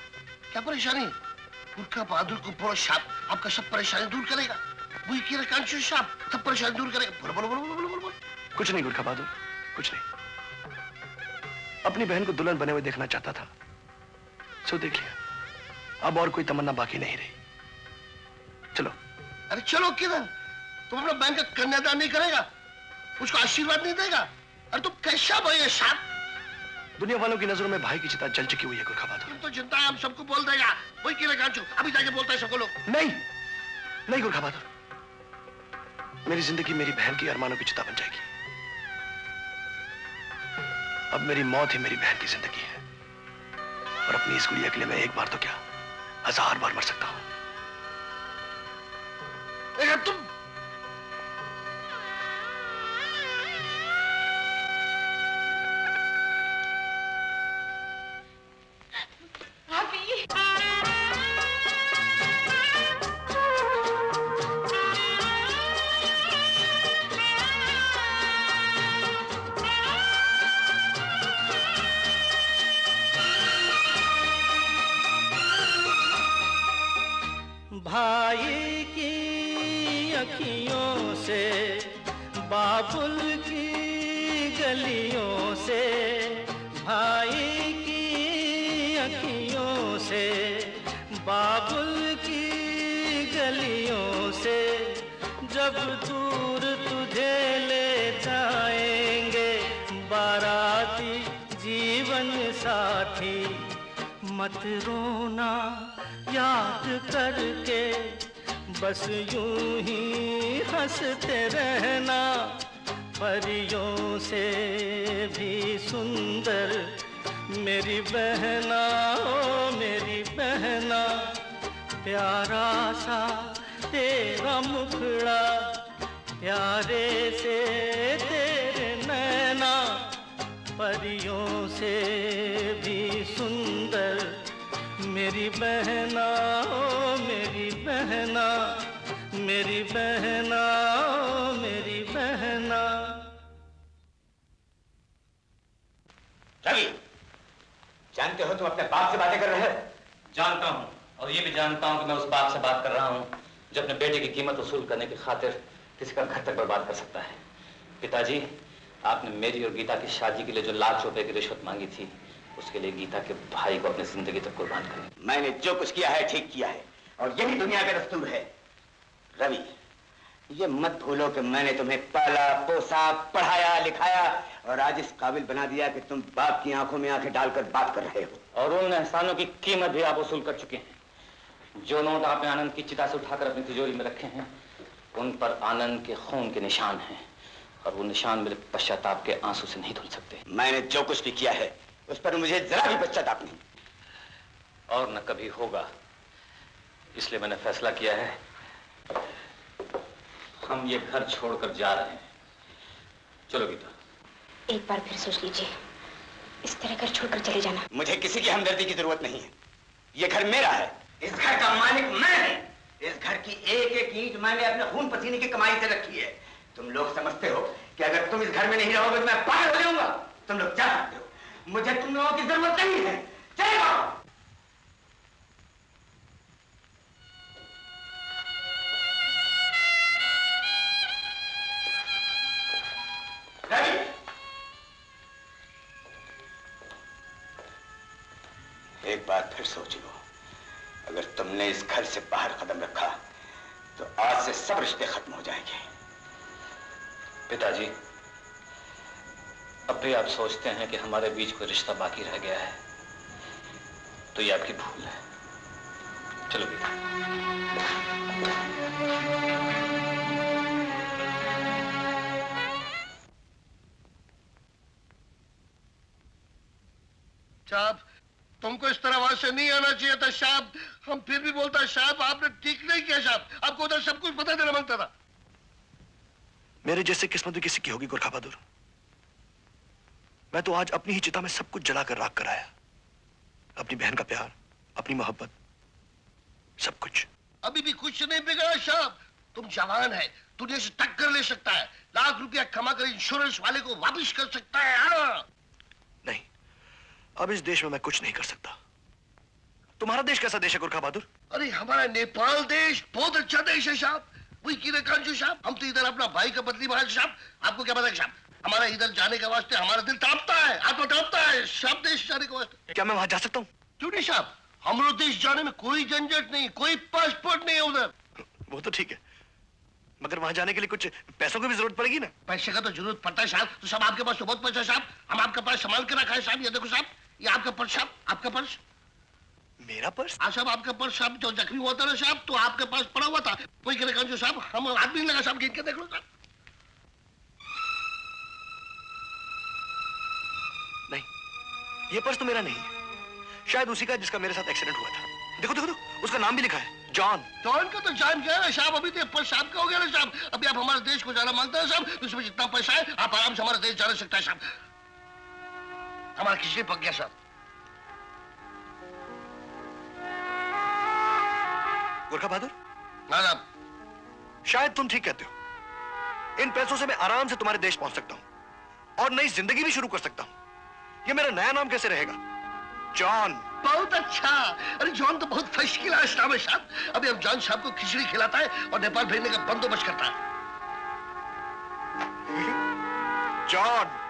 क्या परेशानी? गुरखा बहादुर को बोलो साहब, आपका सब परेशानी दूर करेगा। वही की कांचू साहब सब परेशानी दूर करेगा। बोलो बोलो बोलो बोलो बोलो बोलो। कुछ नहीं गुरखा बहादुर, कुछ नहीं। अपनी बहन को दुल्हन बने हुए देखना चाहता था, सो देख लिया। अब और कोई तमन्ना बाकी नहीं रही। चलो। अरे चलो किधर? तुम अपना बहन का कन्यादान नहीं करेगा? उसको आशीर्वाद नहीं देगा? अरे तुम कैसा भाई है साहब? दुनिया वालों की नजरों में भाई की चिता जल चुकी हुई है गुरखा बहादुर। तुम तो चिंता है, हम सबको बोल देगा। वही की कांचू अभी जाके बोलता है सबको लोग। नहीं, नहीं गुरखा बहादुर, मेरी जिंदगी मेरी बहन की अरमानों की चिता बन जाएगी। अब मेरी मौत ही मेरी बहन की जिंदगी है, और अपनी इस गुड़िया के लिए मैं एक बार तो क्या 1000 बार मर सकता हूं। तुम भाई की अखियों से, बाबुल की गलियों से, भाई की अखियों से, बाबुल की गलियों से, जब दूर तुझे ले जाएंगे बाराती जीवन साथी, मत रोना याद करके, बस यूं ही हंसते रहना। परियों से भी सुंदर मेरी बहना, ओ मेरी बहना, प्यारा सा तेरा मुखड़ा, प्यारे से तेरे नैना, परियों से भी सुंदर मेरी बहना, ओ मेरी बहना, मेरी बहना, ओ मेरी बहना। रवि, जानते हो तुम अपने बाप से बातें कर रहे हो? जानता हूँ, और ये भी जानता हूँ कि मैं उस बाप से बात कर रहा हूँ जो अपने बेटे की कीमत वसूल करने की खातिर किसी का घर तक बर्बाद कर सकता है। पिताजी, आपने मेरी और गीता की शादी के लिए जो लाख रुपए की रिश्वत मांगी थी, उसके लिए गीता के भाई को अपनी जिंदगी तक कुर्बान करनी। मैंने जो कुछ किया है ठीक किया है, और यही दुनिया का दस्तूर है। रवि, ये मत भूलो कि मैंने तुम्हें पाला, पोसा, पढ़ाया, लिखाया और आज इस काबिल बना दिया कि तुम बाप की आंखों में आंखें डालकर बात कर रहे हो। और उन एहसानों की कीमत भी आप वसूल कर चुके हैं। जो नोट आपने आनंद की चिता से उठाकर अपनी तिजोरी में रखे हैं, उन पर आनंद के खून के निशान हैं, और वो निशान मेरे पश्चाताप के आंसू से नहीं धुल सकते। मैंने जो कुछ भी किया है उस पर मुझे जरा भी पश्चाताप नहीं, और न कभी होगा। इसलिए मैंने फैसला किया है, हम ये घर छोड़कर जा रहे हैं। चलो गीता। एक बार फिर सोच लीजिए, इस तरह घर छोड़कर चले जाना। मुझे किसी की हमदर्दी की जरूरत नहीं है। ये घर मेरा है, इस घर का मालिक मैं हूं। इस घर की एक एक ईंट मैंने अपने खून पसीने की कमाई से रखी है। तुम लोग समझते हो कि अगर तुम इस घर में नहीं रहोगे तो मैं पागल हो जाऊंगा? तुम लोग जा सकते हो, मुझे तुम लोगों की जरूरत नहीं है। चले जाओ। एक बात फिर सोच लो, अगर तुमने इस घर से बाहर कदम रखा तो आज से सब रिश्ते खत्म हो जाएंगे। पिताजी, अब भी आप सोचते हैं कि हमारे बीच कोई रिश्ता बाकी रह गया है, तो ये आपकी भूल है। चलो बेटा। साहब, तुमको इस तरह वहां से नहीं आना चाहिए था साहब। हम फिर भी बोलता है साहब, आपने ठीक नहीं किया साहब। आपको उधर सब कुछ बता देना बनता था। मेरे जैसे किस्मत भी किसी की होगी गुरखा बहादुर। मैं तो आज अपनी ही चिता में सब कुछ जलाकर राख कर आया। अपनी बहन का प्यार, अपनी मोहब्बत, सब कुछ। अभी भी कुछ नहीं बिगड़ा साहब। तुम जवान है, दुनिया से टक्कर ले सकता है, लाख रुपया कमा कर इंश्योरेंस वाले को वापस कर सकता है। हाँ? नहीं, अब इस देश में मैं कुछ नहीं कर सकता। तुम्हारा देश कैसा देश है गुरखा बहादुर? अरे हमारा नेपाल देश बहुत अच्छा देश है साहब। वही की कांचू साहब, हम तो इधर अपना भाई का बदली महाराज साहब। आपको क्या पता साहब, हमारा इधर जाने के वास्ते हमारा दिल तड़पता है, आत्मा तड़पता है साहब देश जाने के वास्ते। क्या मैं वहां जा सकता हूँ? क्यों नहीं साहब, हम लोग देश जाने में कोई झंझट नहीं, कोई पासपोर्ट नहीं है उधर। वो तो ठीक है, मगर वहां जाने के लिए कुछ पैसों की भी जरूरत पड़ेगी ना। पैसे का तो जरूरत पड़ता है साहब। तो साहब आपके पास तो बहुत पैसा है साहब, हम आपके पास संभाल के रखा है साहब। ये देखो साहब, ये आपका पर्स साहब, आपका पर्स। मेरा पर्स? हाँ साहब, आपका पर्स साहब जो जख्मी हुआ था ना साहब, तो आपके पास पड़ा हुआ था। कोई करेगा जो साहब, हम आदमी लगा साहब, गिन के देख लो साहब। नहीं, ये पर्स तो मेरा नहीं है, शायद उसी का जिसका मेरे साथ एक्सीडेंट हुआ था। देखो देखो देखो, उसका नाम भी लिखा है, जॉन। जॉन का तो जान गया ना साहब, अभी तो पर्स साहब का हो गया ना साहब। अभी आप हमारे देश को जाना मांगते हैं साहब, तो उसमें जितना पैसा है आप आराम से हमारा देश जाना सकता है साहब। हमारा खिचड़ी पक गया साहब। गुरखा बहादुर, साहब शायद तुम ठीक कहते हो। इन पैसों से मैं आराम से तुम्हारे देश पहुंच सकता हूं और नई जिंदगी भी शुरू कर सकता हूं। ये मेरा नया नाम कैसे रहेगा? जॉन। बहुत अच्छा। अरे जॉन तो बहुत फर्स्ट क्लास नाम है साहब। अभी हम जॉन साहब को खिचड़ी खिलाता है और नेपाल भेजने का बंदोबस्त करता है। John.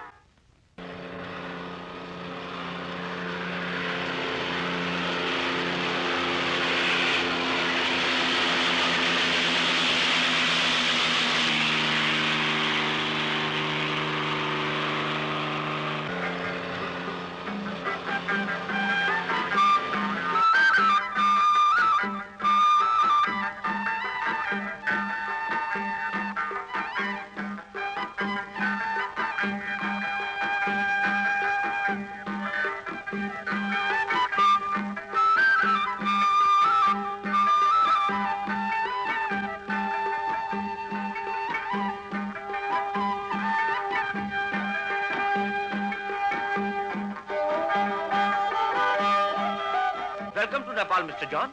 Welcome to Nepal mister John.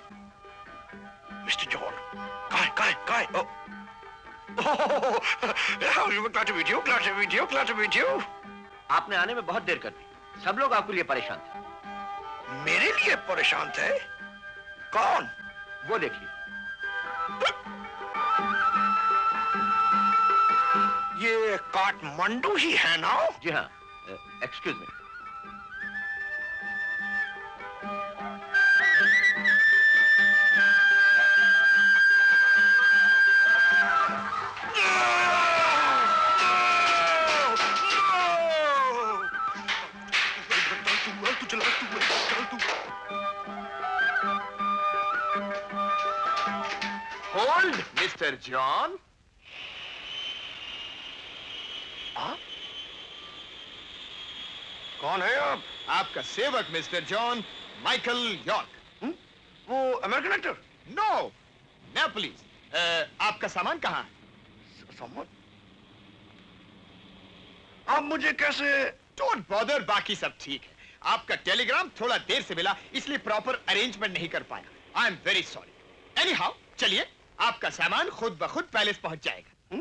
Mister John, कहाँ है? glad to meet you. आपने आने में बहुत देर कर दी, सब लोग आपके लिए परेशान थे। मेरे लिए परेशान थे? कौन? वो देखिए, ये काठमांडू ही है ना? जी हाँ। Excuse me. Hold mister John. कौन है आप? आपका सेवक मिस्टर जॉन, माइकल यॉर्क। वो अमेरिकन एक्टर? नो, नेपोलिस। आपका सामान कहाँ है? सामान? आप मुझे कैसे? डोंट बॉदर, बाकी सब ठीक है। आपका टेलीग्राम थोड़ा देर से मिला, इसलिए प्रॉपर अरेंजमेंट नहीं कर पाया। I am very sorry. Any how, चलिए, आपका सामान खुद ब खुद पैलेस पहुंच जाएगा।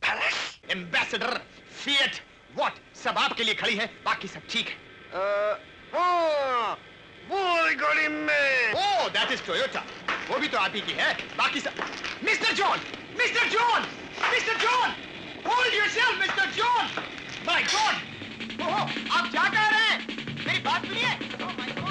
पैलेस? एम्बेसडर, फिएट, वॉट, सब आपके लिए खड़ी है, बाकी सब ठीक है। वो गाड़ी में। Oh, that is Toyota. वो भी तो आप ही की है, बाकी सब। Mister John, mister John, mister John, hold yourself mister John. My God, oh, आप क्या कह रहे हैं? मेरी बात सुनिए। Oh my God.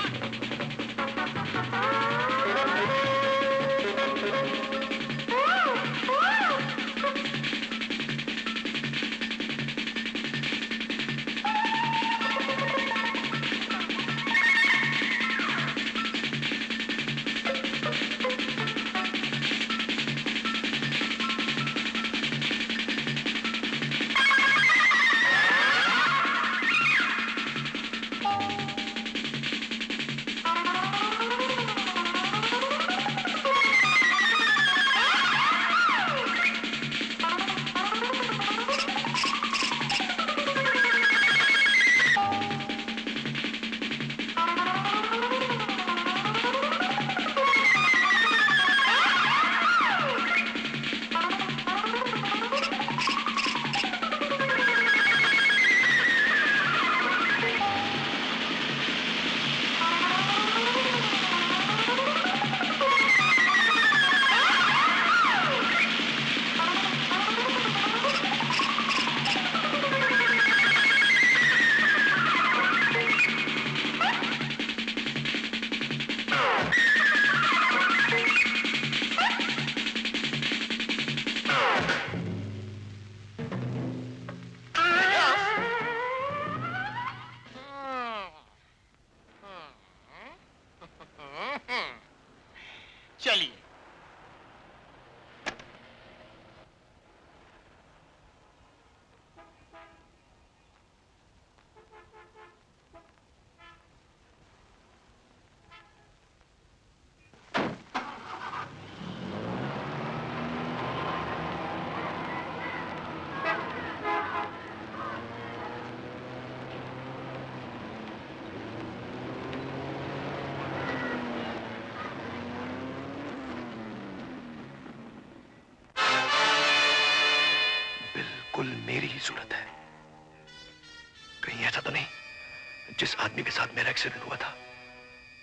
ऐसा तो नहीं जिस आदमी के साथ मेरा एक्सीडेंट हुआ था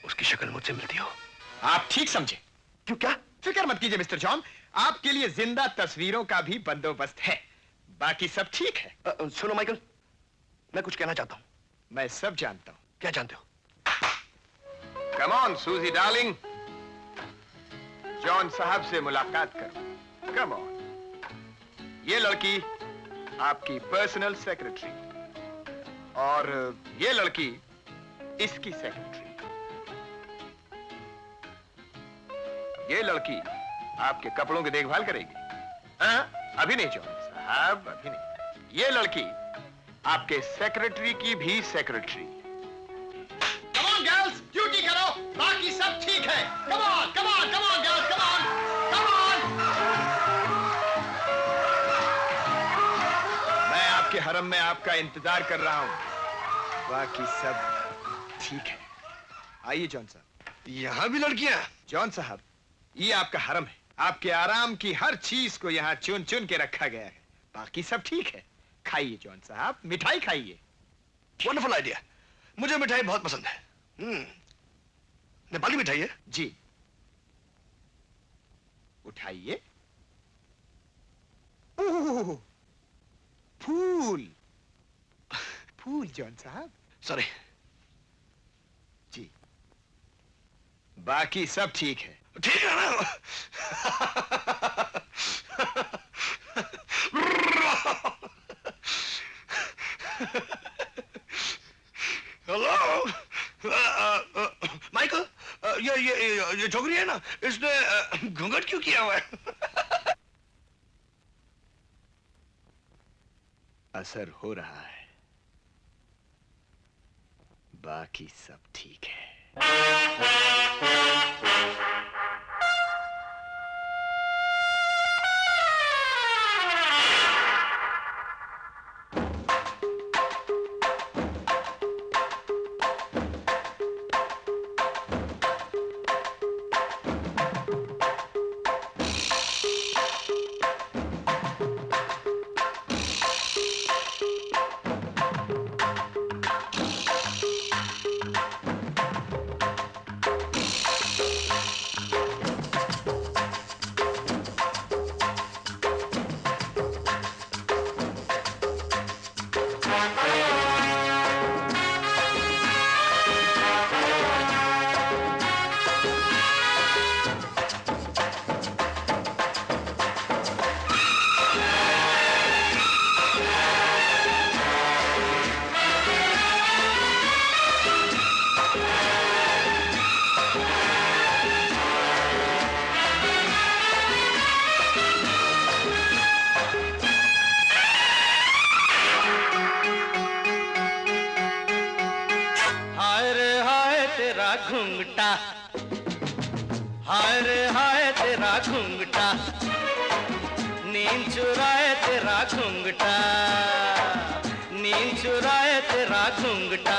उसकी शक्ल मुझसे मिलती हो? आप ठीक समझे। क्यों, क्या? फिक्र मत कीजिए मिस्टर जॉन, आपके लिए जिंदा तस्वीरों का भी बंदोबस्त है। बाकी सब ठीक है। सुनो माइकल, मैं कुछ कहना चाहता हूं। मैं सब जानता हूं। क्या जानते हो? कम ऑन सूजी डार्लिंग, जॉन साहब से मुलाकात करो। Come on. ये लड़की आपकी पर्सनल सेक्रेटरी और ये लड़की इसकी सेक्रेटरी। ये लड़की आपके कपड़ों की देखभाल करेगी। हाँ, अभी नहीं जॉन साहब, अभी नहीं। ये लड़की आपके सेक्रेटरी की भी secretary. Come on girls, duty करो, बाकी सब ठीक है। Come on, come on, come on girls, come on, come on. मैं आपके हरम में आपका इंतजार कर रहा हूं। बाकी सब ठीक है। आइए जॉन साहब। यहां भी लड़कियां? जॉन साहब, ये आपका हरम है। आपके आराम की हर चीज को यहाँ चुन चुन के रखा गया है। बाकी सब ठीक है। खाइए जॉन साहब, मिठाई खाइए। वंडरफुल आइडिया, मुझे मिठाई बहुत पसंद है। नेपाली मिठाई है? जी। उठाइए। ओह, फूल। फूल जॉन साहब। सॉरी। जी। बाकी सब ठीक है। ठीक है ना? हेलो माइकल, ये छोकरी है ना, इसने घूंघट क्यों किया हुआ है? असर हो रहा है। बाकी सब ठीक है। घूंघटा, हाय रे हाय तेरा घूंघटा, नींद चुराए तेरा घूंघटा, नींद चुराए तेरा घूंघटा।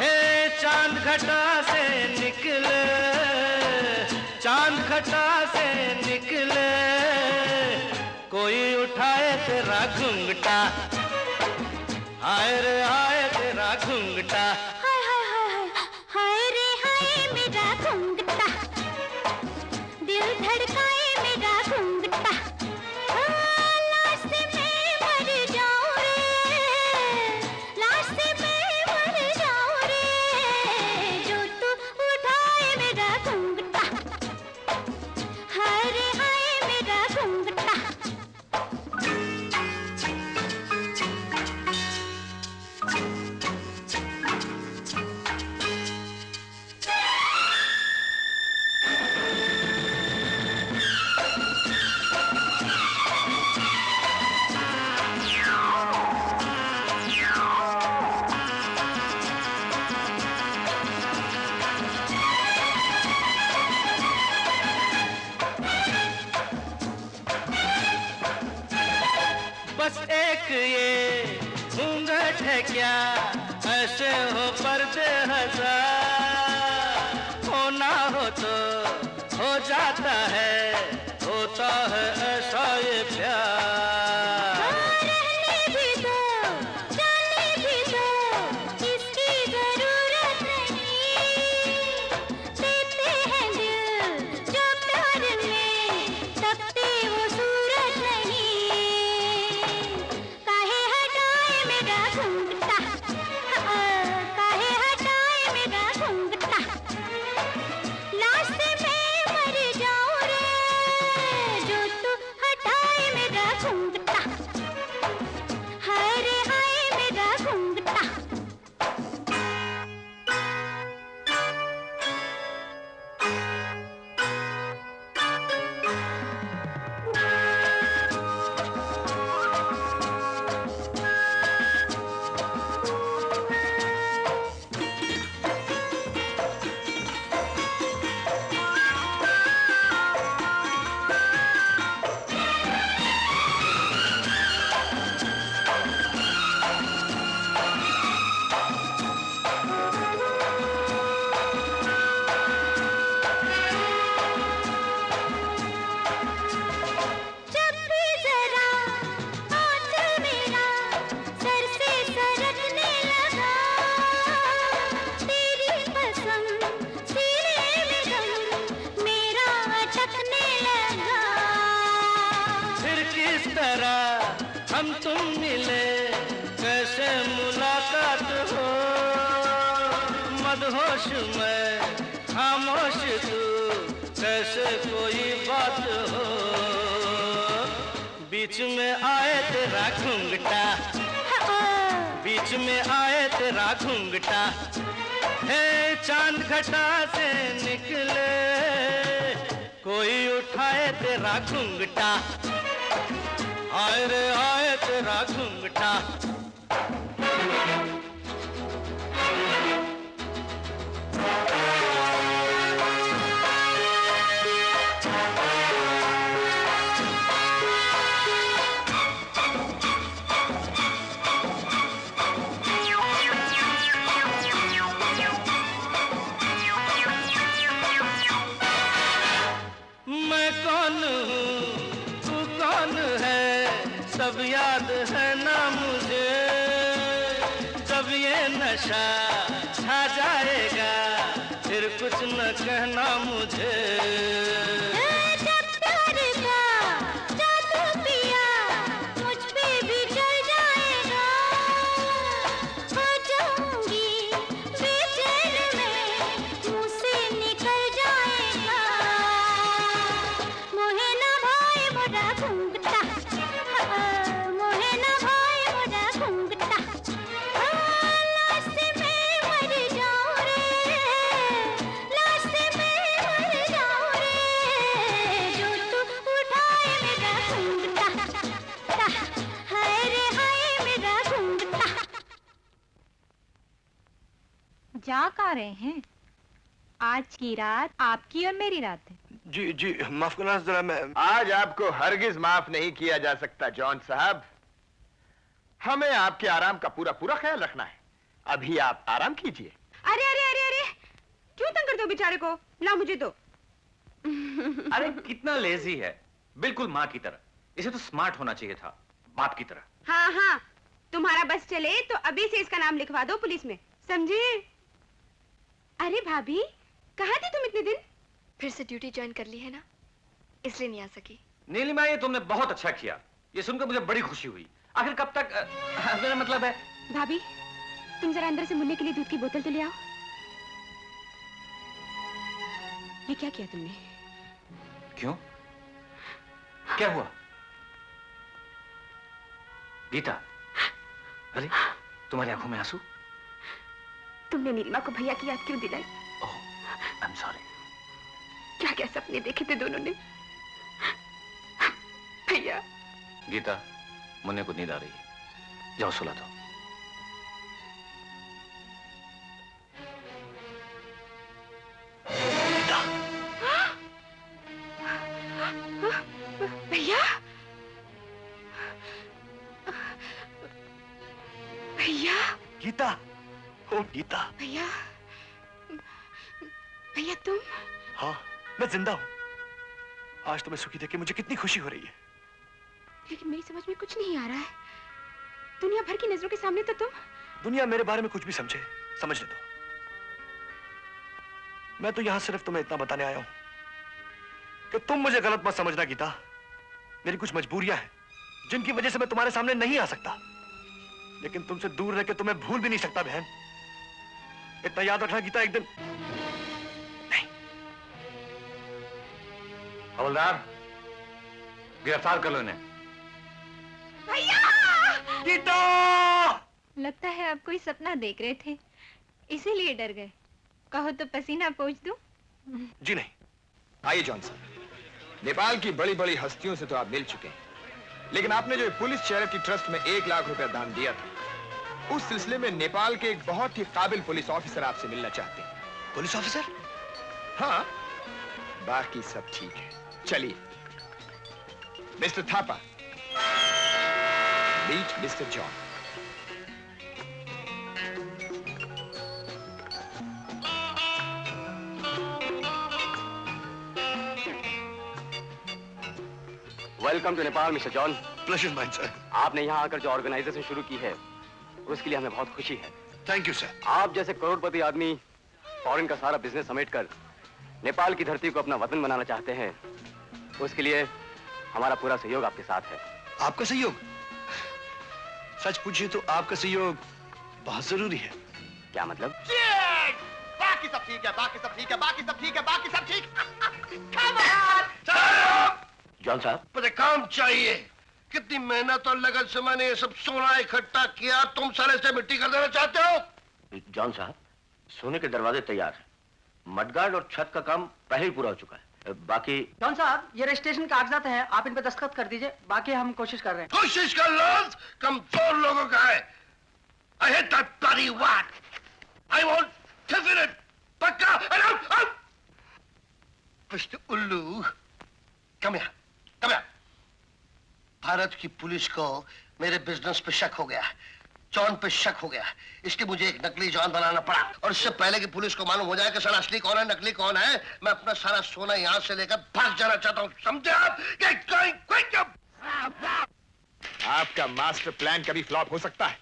हे चांद घटा से निकले, चांद घटा से निकले, कोई उठाए तेरा घूंघटा, हाय रे हाय तेरा घूंघटा। दिल धड़काए मेरा घूंघटा, लाश से मैं मर जाऊं रे, लाश से मैं मर जाऊं रे, जो तू उठाए मेरा घूंघटा, हाय रे हाय मेरा घूंघटा। बस एक ये घूंघट है क्या, ऐसे हो पर्दे हजार, होना हो तो हो जाता है, होता है ऐसा ये प्यार। रहने भी दो, जाने भी दो, मेरा घूंघटा, काहे हटाए मेरा घूंघटा, लाश से मैं मर जाऊं रे, जो तू हटाए मेरा घूंघटा, हाय रे हाय मेरा घूंघटा। जब भी जरा आंचल मेरा सर से सरकने लगा, तेरी पसंद सीने में दम मेरा अटकने लगा। फिर किस तरह हम तुम मिले, कैसे मुलाकात हो, मदहोश में खामोश तू, कैसे कोई बात हो, बीच में आए तेरा घूंघटा, बीच में आए तेरा घूंघटा, है चांद घटा से निकले, कोई उठाए तेरा घूंघटा, आए रे आए तेरा घूंघटा। मैं कौन हूँ, तू कौन है, सब याद है ना मुझे, जब ये नशा छा जाएगा, फिर कुछ न कहना मुझे। जब प्यार का जादू पिया मुझ पे भी चल जाएगा, हो जाऊंगी बेचैन में, मुंह से निकल जाएगा। मोहे ना भाई मोरा घूंघटा, मोहे ना भाई मोरा घूंघटा, लाश से मैं मर जाऊं रे, लाश से मैं मर जाऊं रे, जो तू उठाए मेरा घूंघटा, हाय रे हाय मेरा घूंघटा। जा कहाँ रहे हैं? आज की रात आपकी और मेरी रात है। जी जी माफ करना जरा, मैं आज आपको हरगिज माफ नहीं किया जा सकता जॉन साहब, हमें आपके आराम का पूरा पूरा ख्याल रखना है। अभी आप आराम कीजिए। अरे अरे अरे अरे, क्यों तंग करते हो बेचारे को? ला मुझे दो। अरे कितना लेजी है, बिल्कुल माँ की तरह। इसे तो स्मार्ट होना चाहिए था, बाप की तरह। हाँ हाँ, तुम्हारा बस चले तो अभी से इसका नाम लिखवा दो पुलिस में, समझे? अरे भाभी, कहाँ थी तुम इतने दिन? फिर से ड्यूटी ज्वाइन कर ली है ना, इसलिए नहीं आ सकी। नीलिमा, ये तुमने बहुत अच्छा किया, ये सुनकर मुझे बड़ी खुशी हुई। आखिर कब तक मेरा मतलब है। भाभी, तुम जरा अंदर से मुन्ने के लिए दूध की बोतल तो ले आओ। ये क्या किया तुमने? क्यों? क्या हुआ? गीता, अरे तुम्हारी आंखों में आंसू? तुमने नीलिमा को भैया की याद क्यों दिलाई? ओह, आई एम सॉरी। क्या क्या सपने देखे थे दोनों ने? भैया। गीता, मुन्ने को नींद आ रही है, जाओ सुला दो। भैया, भैया। गीता, ओ गीता। भैया, भैया तुम? हाँ, मैं जिंदा हूँ। आज तुम्हें सुखी देख के मुझे कितनी खुशी हो रही है। लेकिन मेरी समझ में कुछ नहीं आ रहा है। दुनिया भर की नजरों के सामने तो तुम। दुनिया मेरे बारे में कुछ भी समझे, समझने दो। मैं तो यहां सिर्फ तुम्हें इतना बताने आया हूं कि तुम मुझे गलत मत समझना गीता। मेरी कुछ मजबूरियां हैं जिनकी वजह से मैं तुम्हारे सामने नहीं आ सकता, लेकिन तुमसे दूर रह के तुम्हें भूल भी नहीं सकता बहन। इतना याद रखना गीता, एक दिन हवलदार, गिरफ्तार कर लो इन्हें। गीता! लगता है आप कोई सपना देख रहे थे, इसीलिए डर गए। कहो तो पसीना पोंछ दूं? जी नहीं। आइए जॉन साहब, नेपाल की बड़ी बड़ी हस्तियों से तो आप मिल चुके हैं, लेकिन आपने जो पुलिस चैरिटी ट्रस्ट में 1 लाख रुपया दान दिया था, उस सिलसिले में नेपाल के एक बहुत ही काबिल पुलिस ऑफिसर आपसे मिलना चाहते हैं। Police officer? हाँ, बाकी सब ठीक है। चलिए। Mister Thapa, meet mister John. Welcome to Nepal mister John. Pleasure mine sir. आपने यहाँ आकर जो ऑर्गेनाइजेशन शुरू की है उसके लिए हमें बहुत खुशी है। Thank you sir. आप जैसे करोड़पति आदमी फॉरेन का सारा बिजनेस समेटकर नेपाल की धरती को अपना वतन बनाना चाहते हैं, उसके लिए हमारा पूरा सहयोग आपके साथ है। आपका सहयोग? सच पूछिए तो आपका सहयोग बहुत जरूरी है। क्या मतलब? बाकी सब ठीक है, बाकी सब ठीक है, बाकी सब ठीक है, बाकी सब ठीक। जॉन साहब, मुझे काम चाहिए। कितनी मेहनत और लगन से मैंने ये सब सोना इकट्ठा किया, तुम सारे से मिट्टी कर देना चाहते हो? जॉन साहब, सोने के दरवाजे तैयार हैं। मडगार्ड और छत का काम पहले ही पूरा हो चुका है। बाकी जॉन साहब, ये रजिस्ट्रेशन कागजात हैं, आप इन पे दस्तखत कर दीजिए, बाकी हम कोशिश कर रहे हैं। कोशिश कर लो, कमजोर लोगों का है। I hate that bloody whack. I want definite, पक्का, and out. Mr. उल्लू, come here. भारत की पुलिस को मेरे बिजनेस पे शक हो गया, जॉन पे शक हो गया, इसलिए मुझे एक नकली जॉन बनाना पड़ा। और इससे पहले कि पुलिस को मालूम हो जाए कि साला असली कौन है नकली कौन है, मैं अपना सारा सोना यहाँ से लेकर भाग जाना चाहता हूँ। समझे आप? Get going quick! आपका मास्टर प्लान कभी फ्लॉप हो सकता है।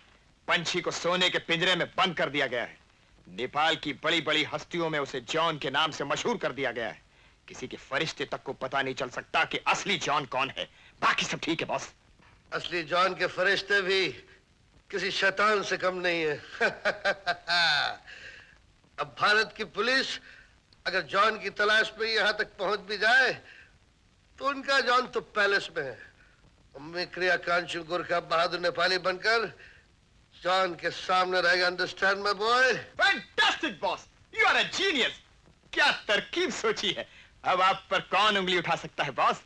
पंछी को सोने के पिंजरे में बंद कर दिया गया है। नेपाल की बड़ी बड़ी हस्तियों में उसे जॉन के नाम से मशहूर कर दिया गया है। किसी के फरिश्ते तक को पता नहीं चल सकता कि असली जॉन कौन है। बाकी सब ठीक है बॉस। असली जॉन के फरिश्ते भी किसी शैतान से कम नहीं है। अब भारत की पुलिस अगर जॉन की तलाश में यहाँ तक पहुंच भी जाए तो उनका जॉन तो पैलेस में है। मैं क्रियाकांक्षी गोरखा बहादुर नेपाली बनकर जॉन के सामने रहेगा। Understand my boy? Fantastic boss, you are a genius. क्या तरकीब सोची है। अब आप पर कौन उंगली उठा सकता है बॉस।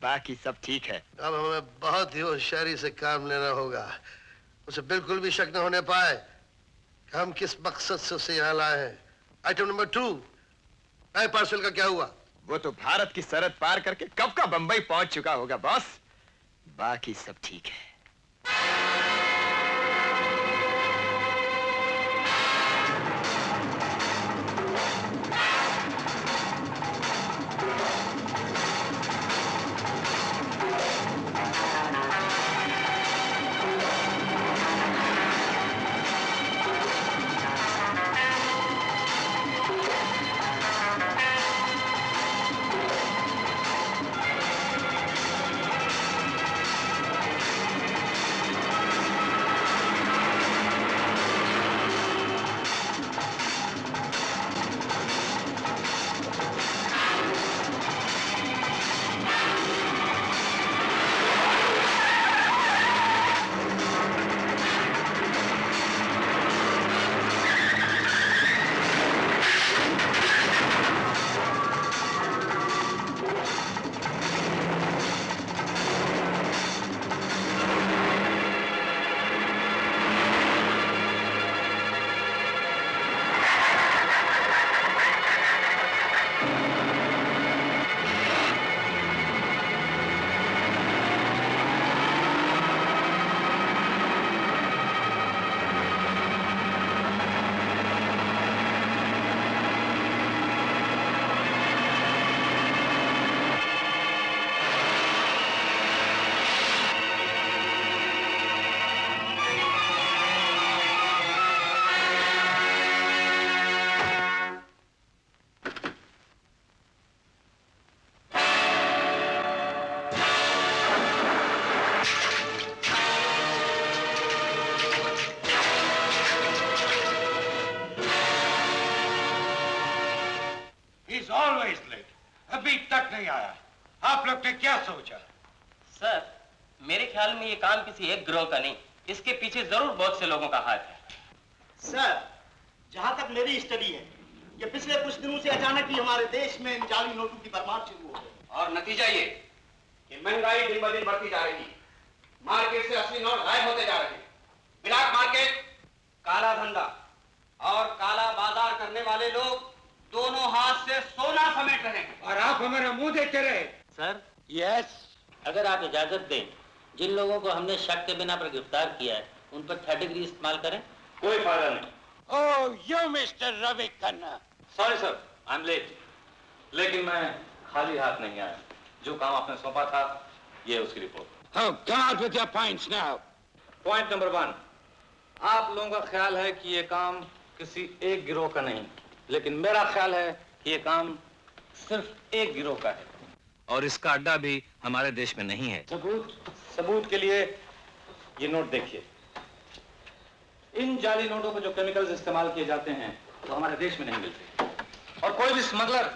बाकी सब ठीक है। अब हमें बहुत ही होशियारी से काम लेना होगा। उसे बिल्कुल भी शक न होने पाए कि हम किस मकसद से उसे यहाँ लाए हैं। आइटम नंबर 2, नए पार्सल का क्या हुआ? वो तो भारत की सरहद पार करके कब का बंबई पहुंच चुका होगा बॉस। बाकी सब ठीक है। अभी तक नहीं आया। आप लोग ने क्या सोचा? सर, मेरे ख्याल में ये काम किसी एक गिरोह का नहीं, इसके पीछे जरूर बहुत से लोगों का हाथ है। सर, जहां तक मेरी स्टडी है, ये पिछले कुछ दिनों से अचानक ही हमारे देश में इन जाली नोटों की भरमार शुरू हो गई। और नतीजा ये कि महंगाई दिन ब दिन बढ़ती जा रही है, मार्केट से असली नोट गायब होते जा रहे हैं। ब्लैक मार्केट, काला धंधा और काला बाजार करने वाले लोग दोनों हाथ से सोना समेट रहे हैं। और आप हमारा मुंह देखते रहे। सर, यस, अगर आप इजाजत दें, जिन लोगों को हमने शक के बिना पर गिरफ्तार किया है, उन पर 3rd डिग्री इस्तेमाल करें। कोई फायदा नहीं। Oh, you mister Ravi Khanna. Sorry sir, I am late. लेकिन मैं खाली हाथ नहीं आया। जो काम आपने सौंपा था, ये उसकी report. Oh, come out with your points now. Point number 1, आप लोगों का ख्याल है कि ये काम किसी एक गिरोह का नहीं, लेकिन मेरा ख्याल है कि ये काम सिर्फ एक गिरोह का है, और इसका अड्डा भी हमारे देश में नहीं है। सबूत के लिए ये नोट देखिए। इन जाली नोटों को जो केमिकल्स इस्तेमाल किए जाते हैं वो हमारे देश में नहीं मिलते, और कोई भी स्मगलर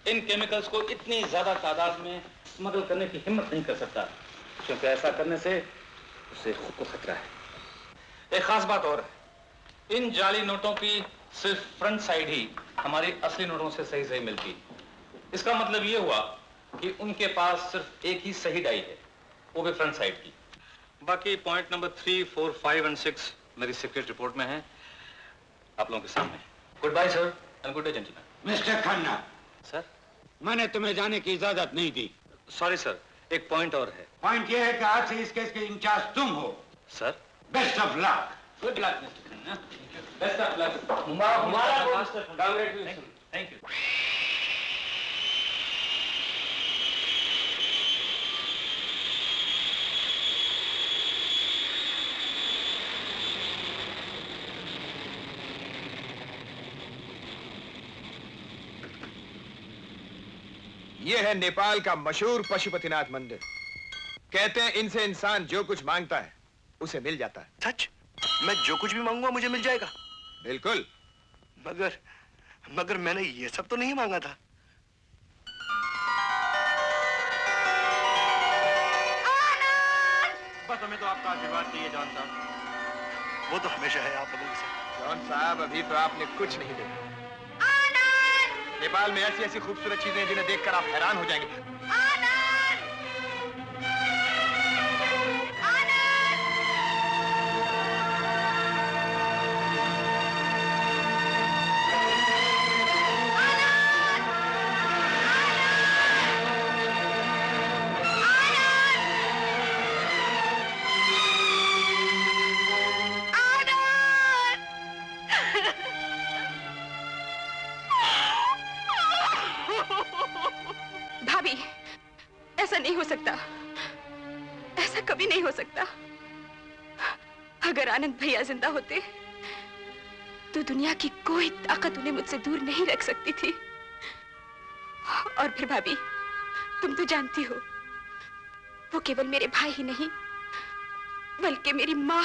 इन केमिकल्स को इतनी ज्यादा तादाद में स्मगल करने की हिम्मत नहीं कर सकता, क्योंकि ऐसा करने से उसे खुद को खतरा है। एक खास बात और है, इन जाली नोटों की सिर्फ फ्रंट साइड ही हमारी असली नोटों से सही सही मिलती। इसका मतलब ये हुआ कि उनके पास सिर्फ एक ही सही डाई है, वो भी फ्रंट साइड की। बाकी पॉइंट नंबर 3, 4, 5 और 6 मेरी सीक्रेट रिपोर्ट में है, आप लोगों के सामने। Goodbye sir and good day gentleman. Mister Khanna, sir, मैंने तुम्हें जाने की इजाजत नहीं दी। सॉरी सर, एक पॉइंट और है। पॉइंट ये है कि आज से इस केस के इंचार्ज तुम हो। Sir, best of luck. Good luck mister Khanna. Best of luck. Thank you. ये है नेपाल का मशहूर पशुपतिनाथ मंदिर। कहते हैं इनसे इंसान जो कुछ मांगता है उसे मिल जाता है। सच? मैं जो कुछ भी मांगूंगा मुझे मिल जाएगा? बिल्कुल। मगर मैंने ये सब तो नहीं मांगा था। बस हमें तो आपका आशीर्वाद चाहिए जॉन साहब। वो तो हमेशा है आप लोगों के साथ। जॉन साहब, अभी तो आपने कुछ नहीं देखा। नेपाल में ऐसी ऐसी खूबसूरत चीजें जिन्हें देखकर आप हैरान हो जाएंगे। भाभी, ऐसा नहीं हो सकता, ऐसा कभी नहीं हो सकता। अगर आनंद भैया जिंदा होते तो दुनिया की कोई ताकत उन्हें मुझसे दूर नहीं रख सकती थी। और फिर भाभी, तुम तो जानती हो, वो केवल मेरे भाई ही नहीं बल्कि मेरी माँ,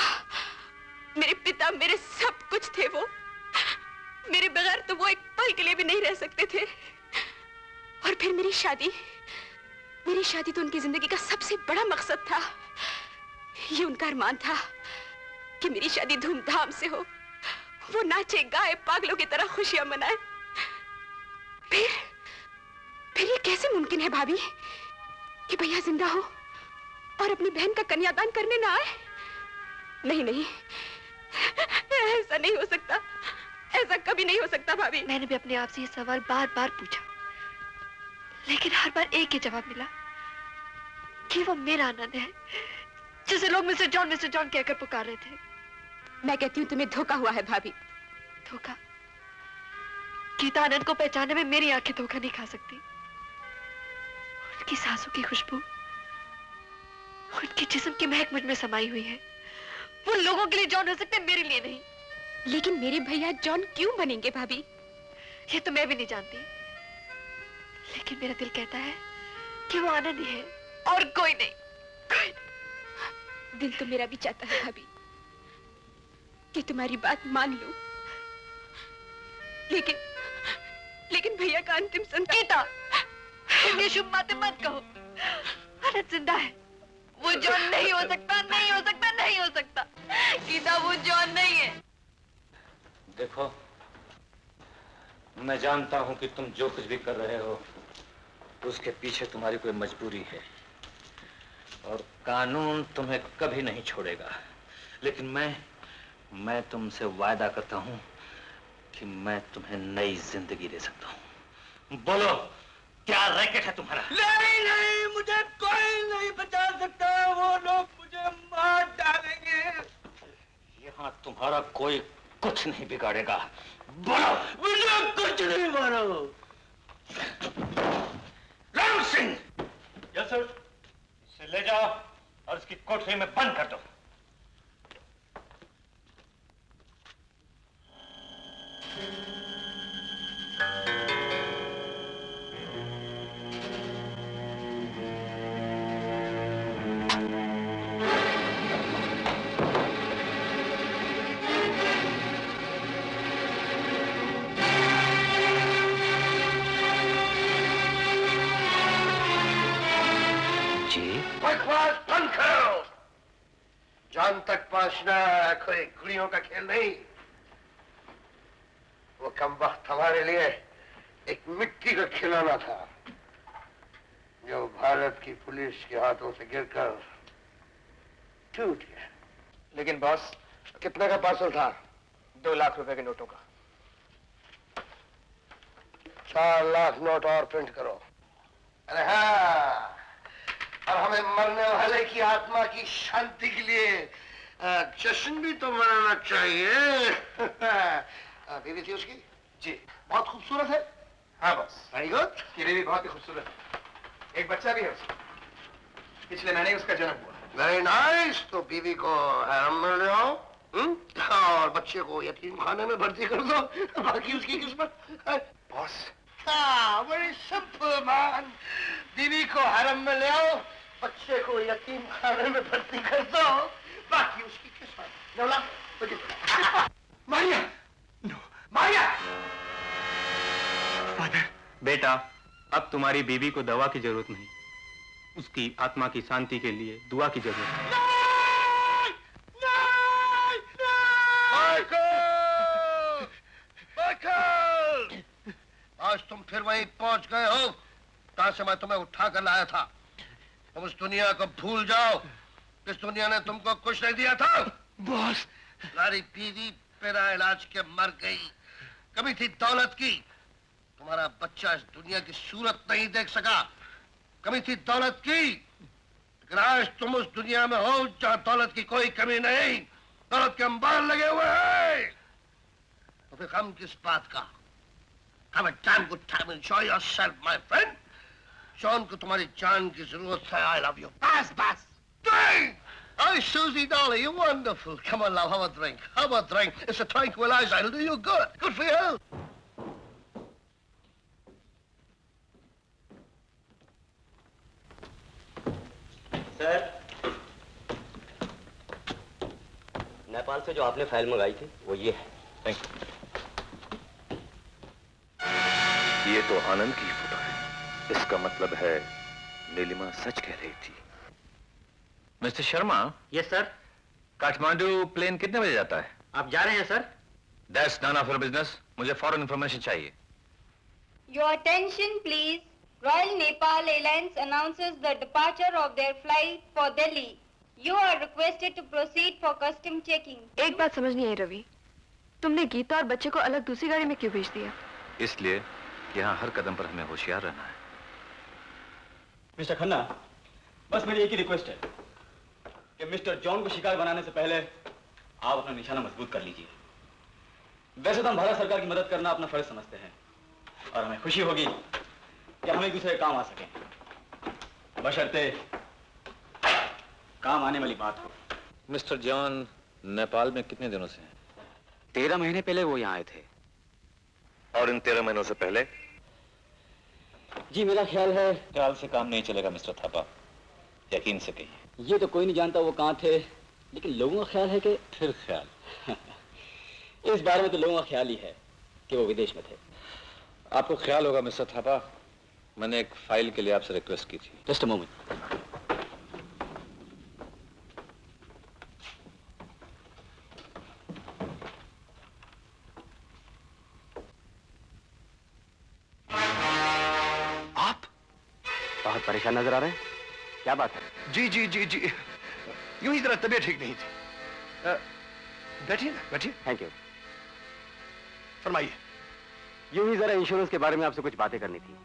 मेरे पिता, मेरे सब कुछ थे। वो मेरे बगैर तो वो एक पल के लिए भी नहीं रह सकते थे। और फिर मेरी शादी तो उनकी जिंदगी का सबसे बड़ा मकसद था। ये उनका अरमान था कि मेरी शादी धूमधाम से हो, वो नाचे गाए पागलों की तरह खुशियां मनाए। फिर ये कैसे मुमकिन है भाभी कि भैया जिंदा हो और अपनी बहन का कन्यादान करने ना आए? नहीं, ऐसा नहीं हो सकता, ऐसा कभी नहीं हो सकता भाभी। मैंने भी अपने आप से ये सवाल बार बार पूछा, लेकिन हर बार एक ही जवाब मिला कि वो मेरा आनंद है, जिसे लोग मिस्टर जॉन कहकर पुकार रहे थे। मैं कहती हूँ तुम्हें धोखा हुआ है भाभी। धोखा? गीता आनंद को पहचानने में मेरी आंखें धोखा नहीं खा सकती। उनकी सांसों की खुशबू, उनकी जिस्म की महक मुझ में समाई हुई है। वो लोगों के लिए जॉन हो सकते, मेरे लिए नहीं। लेकिन मेरे भैया जॉन क्यों बनेंगे भाभी? ये तो मैं भी नहीं जानती, लेकिन मेरा दिल कहता है कि वो आनंद ही है और कोई नहीं, कोई नहीं। दिल तो मेरा भी चाहता है भाभी कि तुम्हारी बात मान लूं, लेकिन भैया का अंतिम संस्कार। ये शुभ बातें मत कहो। आनंद जिंदा है। वो जॉन नहीं हो सकता, नहीं हो सकता, नहीं हो सकता। गीता, वो जॉन नहीं है। देखो, मैं जानता हूं कि तुम जो कुछ भी कर रहे हो उसके पीछे तुम्हारी कोई मजबूरी है और कानून तुम्हें कभी नहीं छोड़ेगा। लेकिन मैं तुमसे वायदा करता हूं कि मैं तुम्हें नई जिंदगी दे सकता हूं। बोलो, क्या रैकेट है तुम्हारा? नहीं नहीं, मुझे कोई नहीं बचा सकता। वो लोग मुझे मार डालेंगे। यहाँ तुम्हारा कोई कुछ नहीं बिगाड़ेगा। बोलो, मुझे कुछ नहीं मारो। राम सिंह! Yes sir. इसे ले जाओ और इसकी कोठरी में बंद कर दो। बकवास बंद करो। जान तक पहुंचना कोई गुड़ियों का खेल नहीं। वो कम वक्त हमारे लिए एक मिट्टी का खिलौना था जो भारत की पुलिस के हाथों से गिरकर टूट गया। लेकिन बॉस, कितने का पार्सल था? 2 लाख रुपए के नोटों का। 4 लाख नोट और प्रिंट करो। अरे हाँ, और हमें मरने वाले की आत्मा की शांति के लिए जश्न भी तो मनाना चाहिए। बीवी थी उसकी? जी। बहुत खूबसूरत है? हाँ बॉस। Very good. ये भी बहुत ही खूबसूरत है। एक बच्चा भी है उसका। पिछले महीने उसका जन्म हुआ। Very nice. तो बीवी को हैरम में ले आओ और बच्चे को यतीम खाने में भर्ती कर दो। बाकी उसकी किस्मत। बॉस, हाँ, वेरी सिंपल मैन। बीवी को हैरम में ले आओ, बच्चे को यतीम खाने में भर्ती कर दो, बाकी उसकी किस्मत। मारिया! नो, मारिया! फादर, बेटा, अब तुम्हारी बीवी को दवा की जरूरत नहीं, उसकी आत्मा की शांति के लिए दुआ की जरूरत है। आज तुम फिर वहीं पहुंच गए हो जहां से मैं तुम्हें उठा कर लाया था। तुम उस दुनिया को भूल जाओ जिस दुनिया ने तुमको कुछ नहीं दिया था। बॉस, तुम्हारी बीवी बिना इलाज के मर गई। कभी थी दौलत की, तुम्हारा बच्चा इस दुनिया की सूरत नहीं देख सका। कमी थी दौलत की, लेकिन आज तुम उस दुनिया में हो जहां दौलत की कोई कमी नहीं, दौलत के अंबार लगे हुए हैं। तो फिर हम किस बात का? Have a damn good time. Enjoy yourself, my friend. John को तुम्हारी जान की जरूरत है. I love you. Bas, bas. Drink! Oh, Susie, darling, you're wonderful. Come on, love, have a drink. Have a drink. It's a tranquilizer. It'll do you good. Good for you. Sir, Nepal से जो आपने file मंगाई थी वो ये है। Thank you. ये तो आनंद की फोटो है। इसका मतलब है नीलिमा सच कह रही थी। Mister Sharma. Yes sir. Kathmandu plane कितने बजे जाता है? आप जा रहे हैं sir? That's none of your business. मुझे फौरन इंफॉर्मेशन चाहिए। Your attention, please. Royal Nepal Airlines announces the departure of their flight for Delhi. You are requested to proceed for custom checking. एक बात समझ नहीं आई रवि, तुमने गीता और बच्चे को अलग दूसरी गाड़ी में क्यों भेज दिया? इसलिए कि यहाँ हर कदम पर हमें होशियार रहना है। मिस्टर खन्ना, बस मेरी एक ही रिक्वेस्ट है कि मिस्टर जॉन को शिकार बनाने से पहले आप अपना निशाना मजबूत कर लीजिए। वैसे तो हम भारत सरकार की मदद करना अपना फर्ज समझते हैं और हमें खुशी होगी कि हम एक दूसरे के काम आ सकें, बशर्ते काम आने वाली बात हो। मिस्टर जॉन नेपाल में कितने दिनों से हैं? 13 महीने पहले वो यहाँ आए थे। और इन 13 महीनों से पहले? जी मेरा ख्याल है ख्याल से काम नहीं चलेगा मिस्टर थापा, यकीन से कहिए। ये तो कोई नहीं जानता वो कहाँ थे, लेकिन लोगों का ख्याल है कि फिर ख्याल इस बारे में तो लोगों का ख्याल ही है कि वो विदेश में थे। आपको ख्याल होगा मिस्टर थापा मैंने एक फाइल के लिए आपसे रिक्वेस्ट की थी। Just a moment. आप बहुत परेशान नजर आ रहे हैं, क्या बात है? जी जी जी जी, यूं ही जरा तबीयत ठीक नहीं थी। बैठिए ना, बैठिए। Thank you. फरमाइए। यूं ही जरा इंश्योरेंस के बारे में आपसे कुछ बातें करनी थी।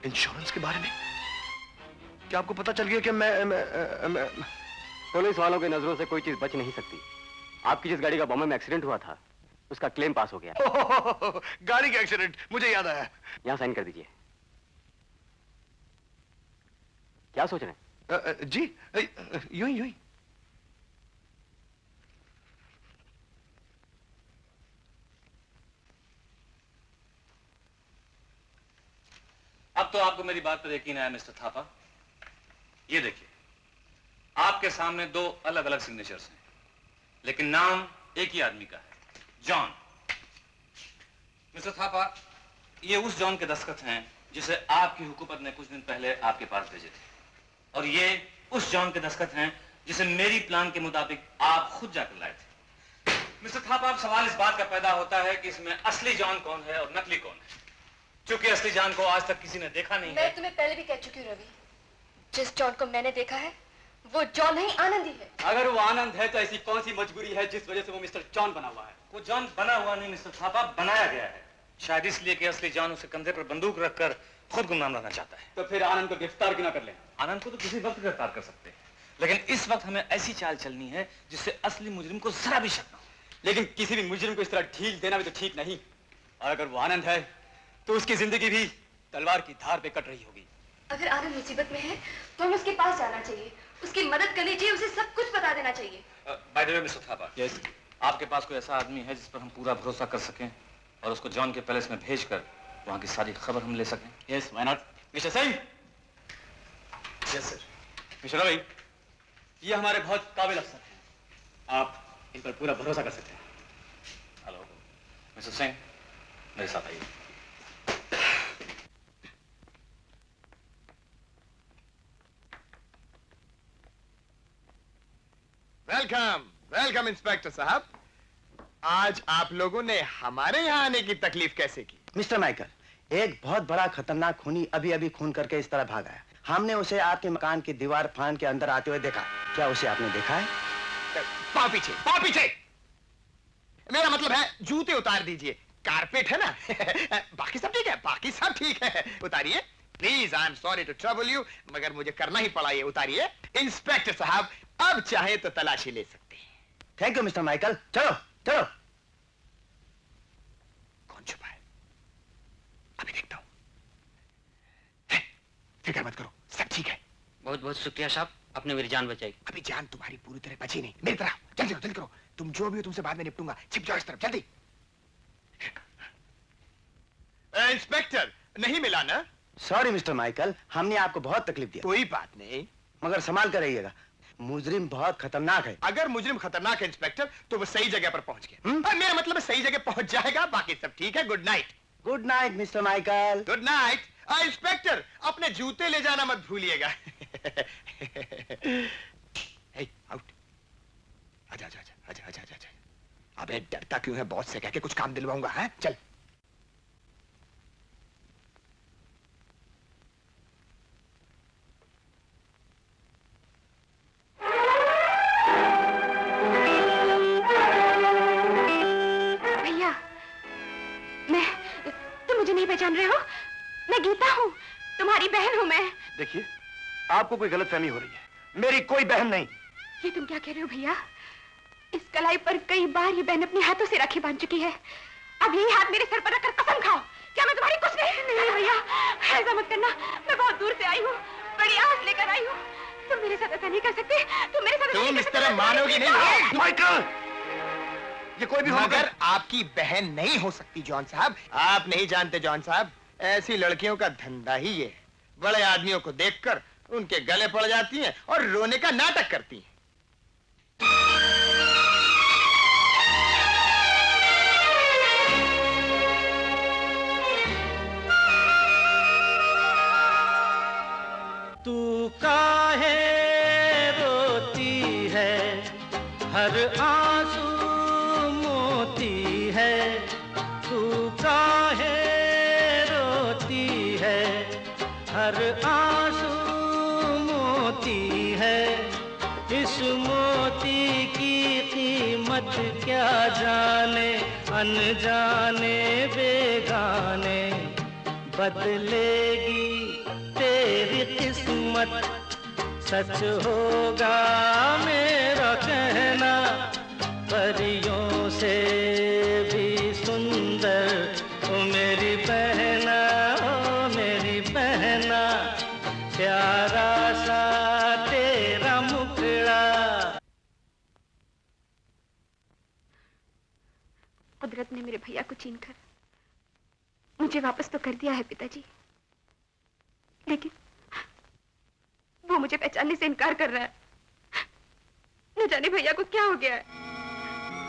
इंश्योरेंस के बारे में? क्या आपको पता चल गया कि मैं पुलिस वालों की नजरों से कोई चीज बच नहीं सकती। आपकी जिस गाड़ी का बॉम्बे में एक्सीडेंट हुआ था, उसका क्लेम पास हो गया। गाड़ी का एक्सीडेंट, मुझे याद आया। यहां साइन कर दीजिए। क्या सोच रहे हैं? जी यूं ही यूं ही। अब तो आपको मेरी बात पर यकीन आया मिस्टर थापा। ये देखिए, आपके सामने दो अलग अलग सिग्नेचर्स हैं, लेकिन नाम एक ही आदमी का है, जॉन। मिस्टर थापा, ये उस जॉन के दस्तखत हैं जिसे आपकी हुकूमत ने कुछ दिन पहले आपके पास भेजे थे, और ये उस जॉन के दस्तखत हैं जिसे मेरी प्लान के मुताबिक आप खुद जाकर लाए थे। मिस्टर थापा, अब सवाल इस बात का पैदा होता है कि इसमें असली जॉन कौन है और नकली कौन है। क्योंकि असली जॉन को आज तक किसी ने देखा नहीं है। मैं तुम्हें पहले भी कह चुकी हूँ रवि, जिस जॉन को मैंने देखा है वो जॉन नहीं, आनंद ही है। अगर वो आनंद है तो ऐसी कौन सी मजबूरी है जिस वजह से वो मिस्टर जॉन बना हुआ है? वो जॉन बना हुआ नहीं मिस्टर थापा, बनाया गया है। शायद इसलिए कि असली जॉन उसे कंधे पर बंदूक रखकर खुद गुमनाम रहना चाहता है। तो फिर आनंद को गिरफ्तार क्यों ना कर लें? आनंद को तो किसी वक्त गिरफ्तार कर सकते हैं, लेकिन इस वक्त हमें ऐसी चाल चलनी है जिससे असली मुजरिम को जरा भी शक न हो। लेकिन किसी भी मुजरिम को इस तरह ढील देना भी तो ठीक नहीं। और अगर वो आनंद है तो उसकी जिंदगी भी तलवार की धार पे कट रही होगी। अगर आनंद मुसीबत में है तो हमें उसके पास जाना चाहिए, उसकी मदद करनी चाहिए, उसे सब कुछ बता देना चाहिए। By the way mister Thapa, yes, आपके पास कोई ऐसा आदमी है जिस पर हम पूरा भरोसा कर सकें और उसको जॉन के पैलेस में भेजकर वहां की सारी खबर हम ले सकें? Yes, why not? Mister Singh. Yes sir. Mister Ravi, ये हमारे बहुत काबिल अफसर हैं, आप इन पर पूरा भरोसा कर सकते हैं। हेलो मिस्टर सिंह, मेरे साथ आइए। वेलकम वेलकम इंस्पेक्टर साहब। आज आप लोगों ने हमारे यहाँ आने की तकलीफ कैसे की? मिस्टर माइकल, एक बहुत बड़ा खतरनाक खूनी अभी अभी खून करके इस तरह भागा है। हमने उसे आपके मकान की दीवार फाड़ के अंदर आते हुए देखा। क्या उसे आपने देखा है? पाँव पीछे, पाँव पीछे। मेरा मतलब है जूते उतार दीजिए, कारपेट है ना। बाकी सब ठीक है, बाकी सब ठीक है। उतारिए please. I am sorry to trouble you, मगर मुझे करना ही पड़ा। ये उतारिए। इंस्पेक्टर साहब, अब चाहे तो तलाशी ले सकते हैं। Thank you mister Michael. चलो चलो। कौन छुपा है? अभी देखता हूं। फिक्र मत करो, सब ठीक है। बहुत बहुत शुक्रिया साहब, आपने मेरी जान बचाई। अभी जान तुम्हारी पूरी तरह बची नहीं। मेरी तरह जल्दी करो, जल्दी करो। तुम जो भी हो तुमसे बाद में निपटूंगा। छिप जाओ इस तरफ, जल्दी। इंस्पेक्टर, नहीं मिला ना? सॉरी मिस्टर माइकल, हमने आपको बहुत तकलीफ दिया। कोई बात नहीं, मगर संभाल कर रहिएगा। मुजरिम बहुत खतरनाक है। अगर मुजरिम खतरनाक है इंस्पेक्टर, तो वो सही जगह पर पहुंच गया। मेरा मतलब है सही जगह पहुंच जाएगा। बाकी सब ठीक है। Good night. Good night mister Michael. Good night. Inspector, अपने जूते ले जाना मत भूलिएगा। आउट। आजा आजा आजा आजा आजा आजा। अबे डरता क्यों है? बॉस से कह के कुछ काम दिलवाऊंगा। है चल। पहचान रहे हो? मैं गीता हूँ, तुम्हारी बहन हूँ मैं। देखिए, आपको कोई गलतफहमी हो रही है। मेरी कोई बहन नहीं। ये तुम क्या कह रहे हो भैया? इस कलाई पर कई बार ये बहन अपने हाथों से राखी बांध चुकी है। अब यही हाथ मेरे सर पर रखकर कसम खाओ, क्या मैं तुम्हारी कुछ नहीं भैया, ऐसा मत करना। मैं बहुत दूर से आई हूँ, बड़ी आस लेकर आई हूँ। तुम मेरे साथ ऐसा नहीं कर सकते। तुम मेरे साथ तुम इस तरह मानोगी नहीं। माइकल, ये कोई भी मगर आपकी बहन नहीं हो सकती जॉन साहब। आप नहीं जानते जॉन साहब, ऐसी लड़कियों का धंधा ही ये है। बड़े आदमियों को देखकर उनके गले पड़ जाती हैं और रोने का नाटक करती हैं। हर आंसू मोती है, इस मोती की कीमत क्या जाने अनजाने बेगाने, बदलेगी तेरी किस्मत, सच होगा मेरा कहना, परियों से भी सुंदर ओ मेरी बहना, ओ मेरी बहना, प्यारा सा तेरा मुखड़ा। कुदरत ने मेरे भैया को छीनकर मुझे वापस तो कर दिया है पिताजी, लेकिन वो मुझे पहचानने से इनकार कर रहा है। न जाने भैया को क्या हो गया है,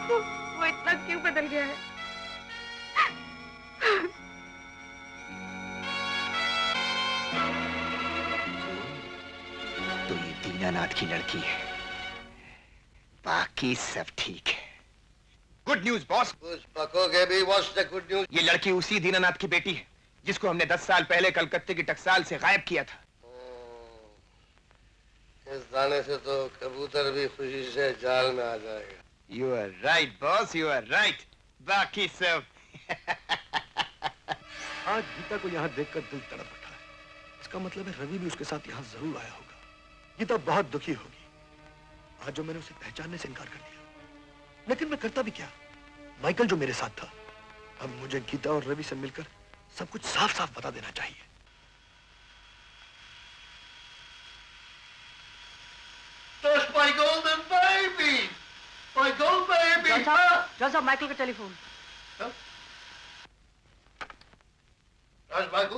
वो इतना क्यों बदल गया है। तो ये दीनानाथ की लड़की है, बाकी सब ठीक है। Good news boss. पकोगे भी, व्हाट्स द गुड न्यूज? ये लड़की उसी दीनानाथ की बेटी है जिसको हमने 10 साल पहले कलकत्ते की टकसाल से गायब किया था। इस दाने से तो कबूतर भी खुशी से जाल में आ जाएगा। You are right boss, you are right. बाकी सब आज गीता को यहाँ देखकर दिल तड़प उठा है। इसका मतलब है रवि भी उसके साथ यहाँ जरूर आया होगा। गीता बहुत दुखी होगी आज जो मैंने उसे पहचानने से इनकार कर दिया। लेकिन मैं करता भी क्या, माइकल जो मेरे साथ था। अब मुझे गीता और रवि से मिलकर सब कुछ साफ साफ बता देना चाहिए। That's my golden baby, my gold baby. John साहब माइकल का टेलीफोन।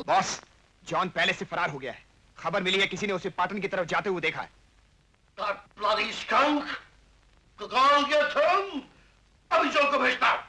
बॉस, जॉन पहले से फरार हो गया है। खबर मिली है किसी ने उसे पाटन की तरफ जाते हुए देखा है। That bloody skunk! कौन गया तुम? अभी जॉन को भेजता हूं।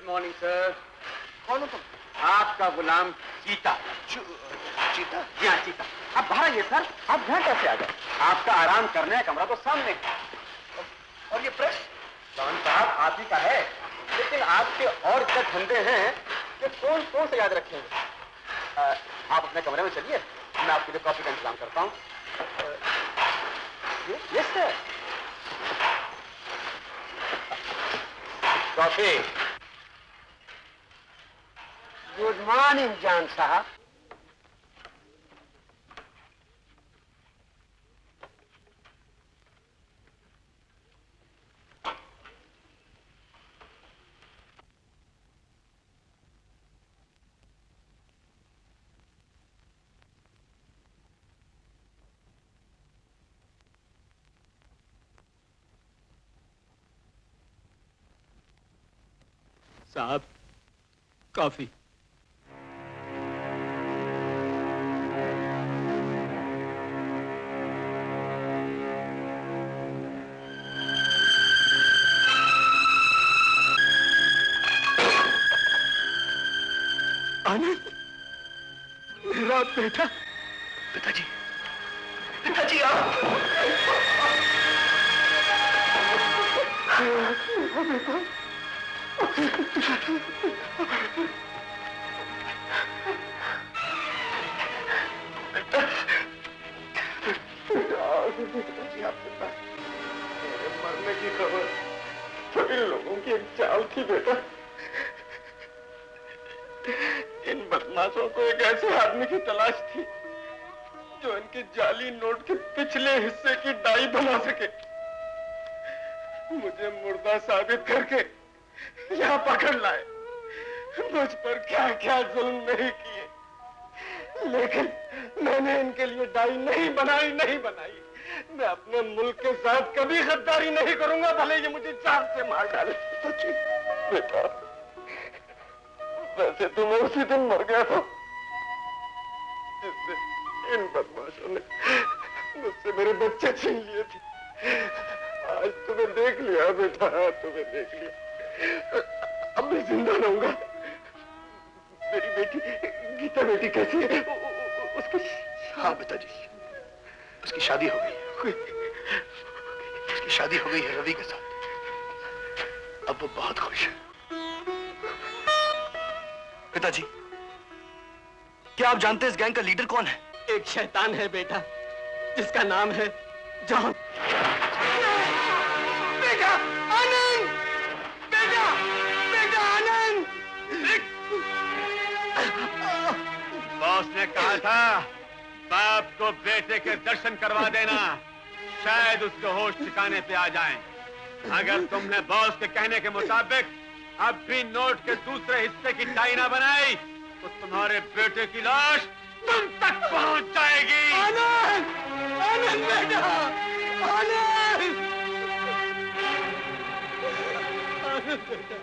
Morning sir. कौन हो तुम? आपका गुलाम चीता। चीता? जी हाँ चीता। आप बाहर आइए सर, आप यहाँ कैसे आ गए? आपका आराम करने का कमरा तो सामने है। और ये प्रेस? जॉन साहब आप ही का है, लेकिन आपके और इतने धंधे हैं कि कौन कौन से याद रखेंगे। आप अपने कमरे में चलिए, मैं आपके लिए कॉफी का इंतजाम करता हूँ। Yes sir. Coffee. Good morning John साहब। साहब कॉफी। आनंद, मेरा बेटा। पिताजी, पिताजी आप। बेटा, मेरे मरने की खबर सभी लोगों की एक चाल थी बेटा। इन बदमाशों को एक ऐसे आदमी की तलाश थी जो इनके जाली नोट के पिछले हिस्से की डाई बना सके। मुझे मुर्दा साबित करके यहाँ पकड़ लाए। मुझ पर क्या क्या जुल्म नहीं किए, लेकिन मैंने इनके लिए डाई नहीं बनाई। मैं अपने मुल्क के साथ कभी गद्दारी नहीं करूंगा, भले ये मुझे जान से मार डाले। बेटा, वैसे तो मैं उसी दिन मर गया था जिस दिन इन बदमाशों ने मुझसे मेरे बच्चे छीन लिए थे। आज तुम्हें देख लिया बेटा, तुम्हें देख लिया। अब मैं जिंदा रहूंगा। मेरी बेटी गीता बेटी कैसी है? उसकी। हाँ पिताजी, उसकी शादी हो गई है। उसकी शादी हो गई है रवि के साथ। अब वो बहुत खुश है। पिताजी, क्या आप जानते हैं इस गैंग का लीडर कौन है? एक शैतान है बेटा, जिसका नाम है जॉन। बेटा आनंद, बेटा, बेटा आनंद। बॉस ने कहा था बाप को बेटे के दर्शन करवा देना, शायद उसके होश ठिकाने पे आ जाएं। अगर तुमने बॉस के कहने के मुताबिक अब भी नोट के दूसरे हिस्से की टाई ना बनाई तो तुम्हारे बेटे की लाश तुम तक पहुंच जाएगी। आनंद, आनंद बेटा, आनंद, आनंद बेटा।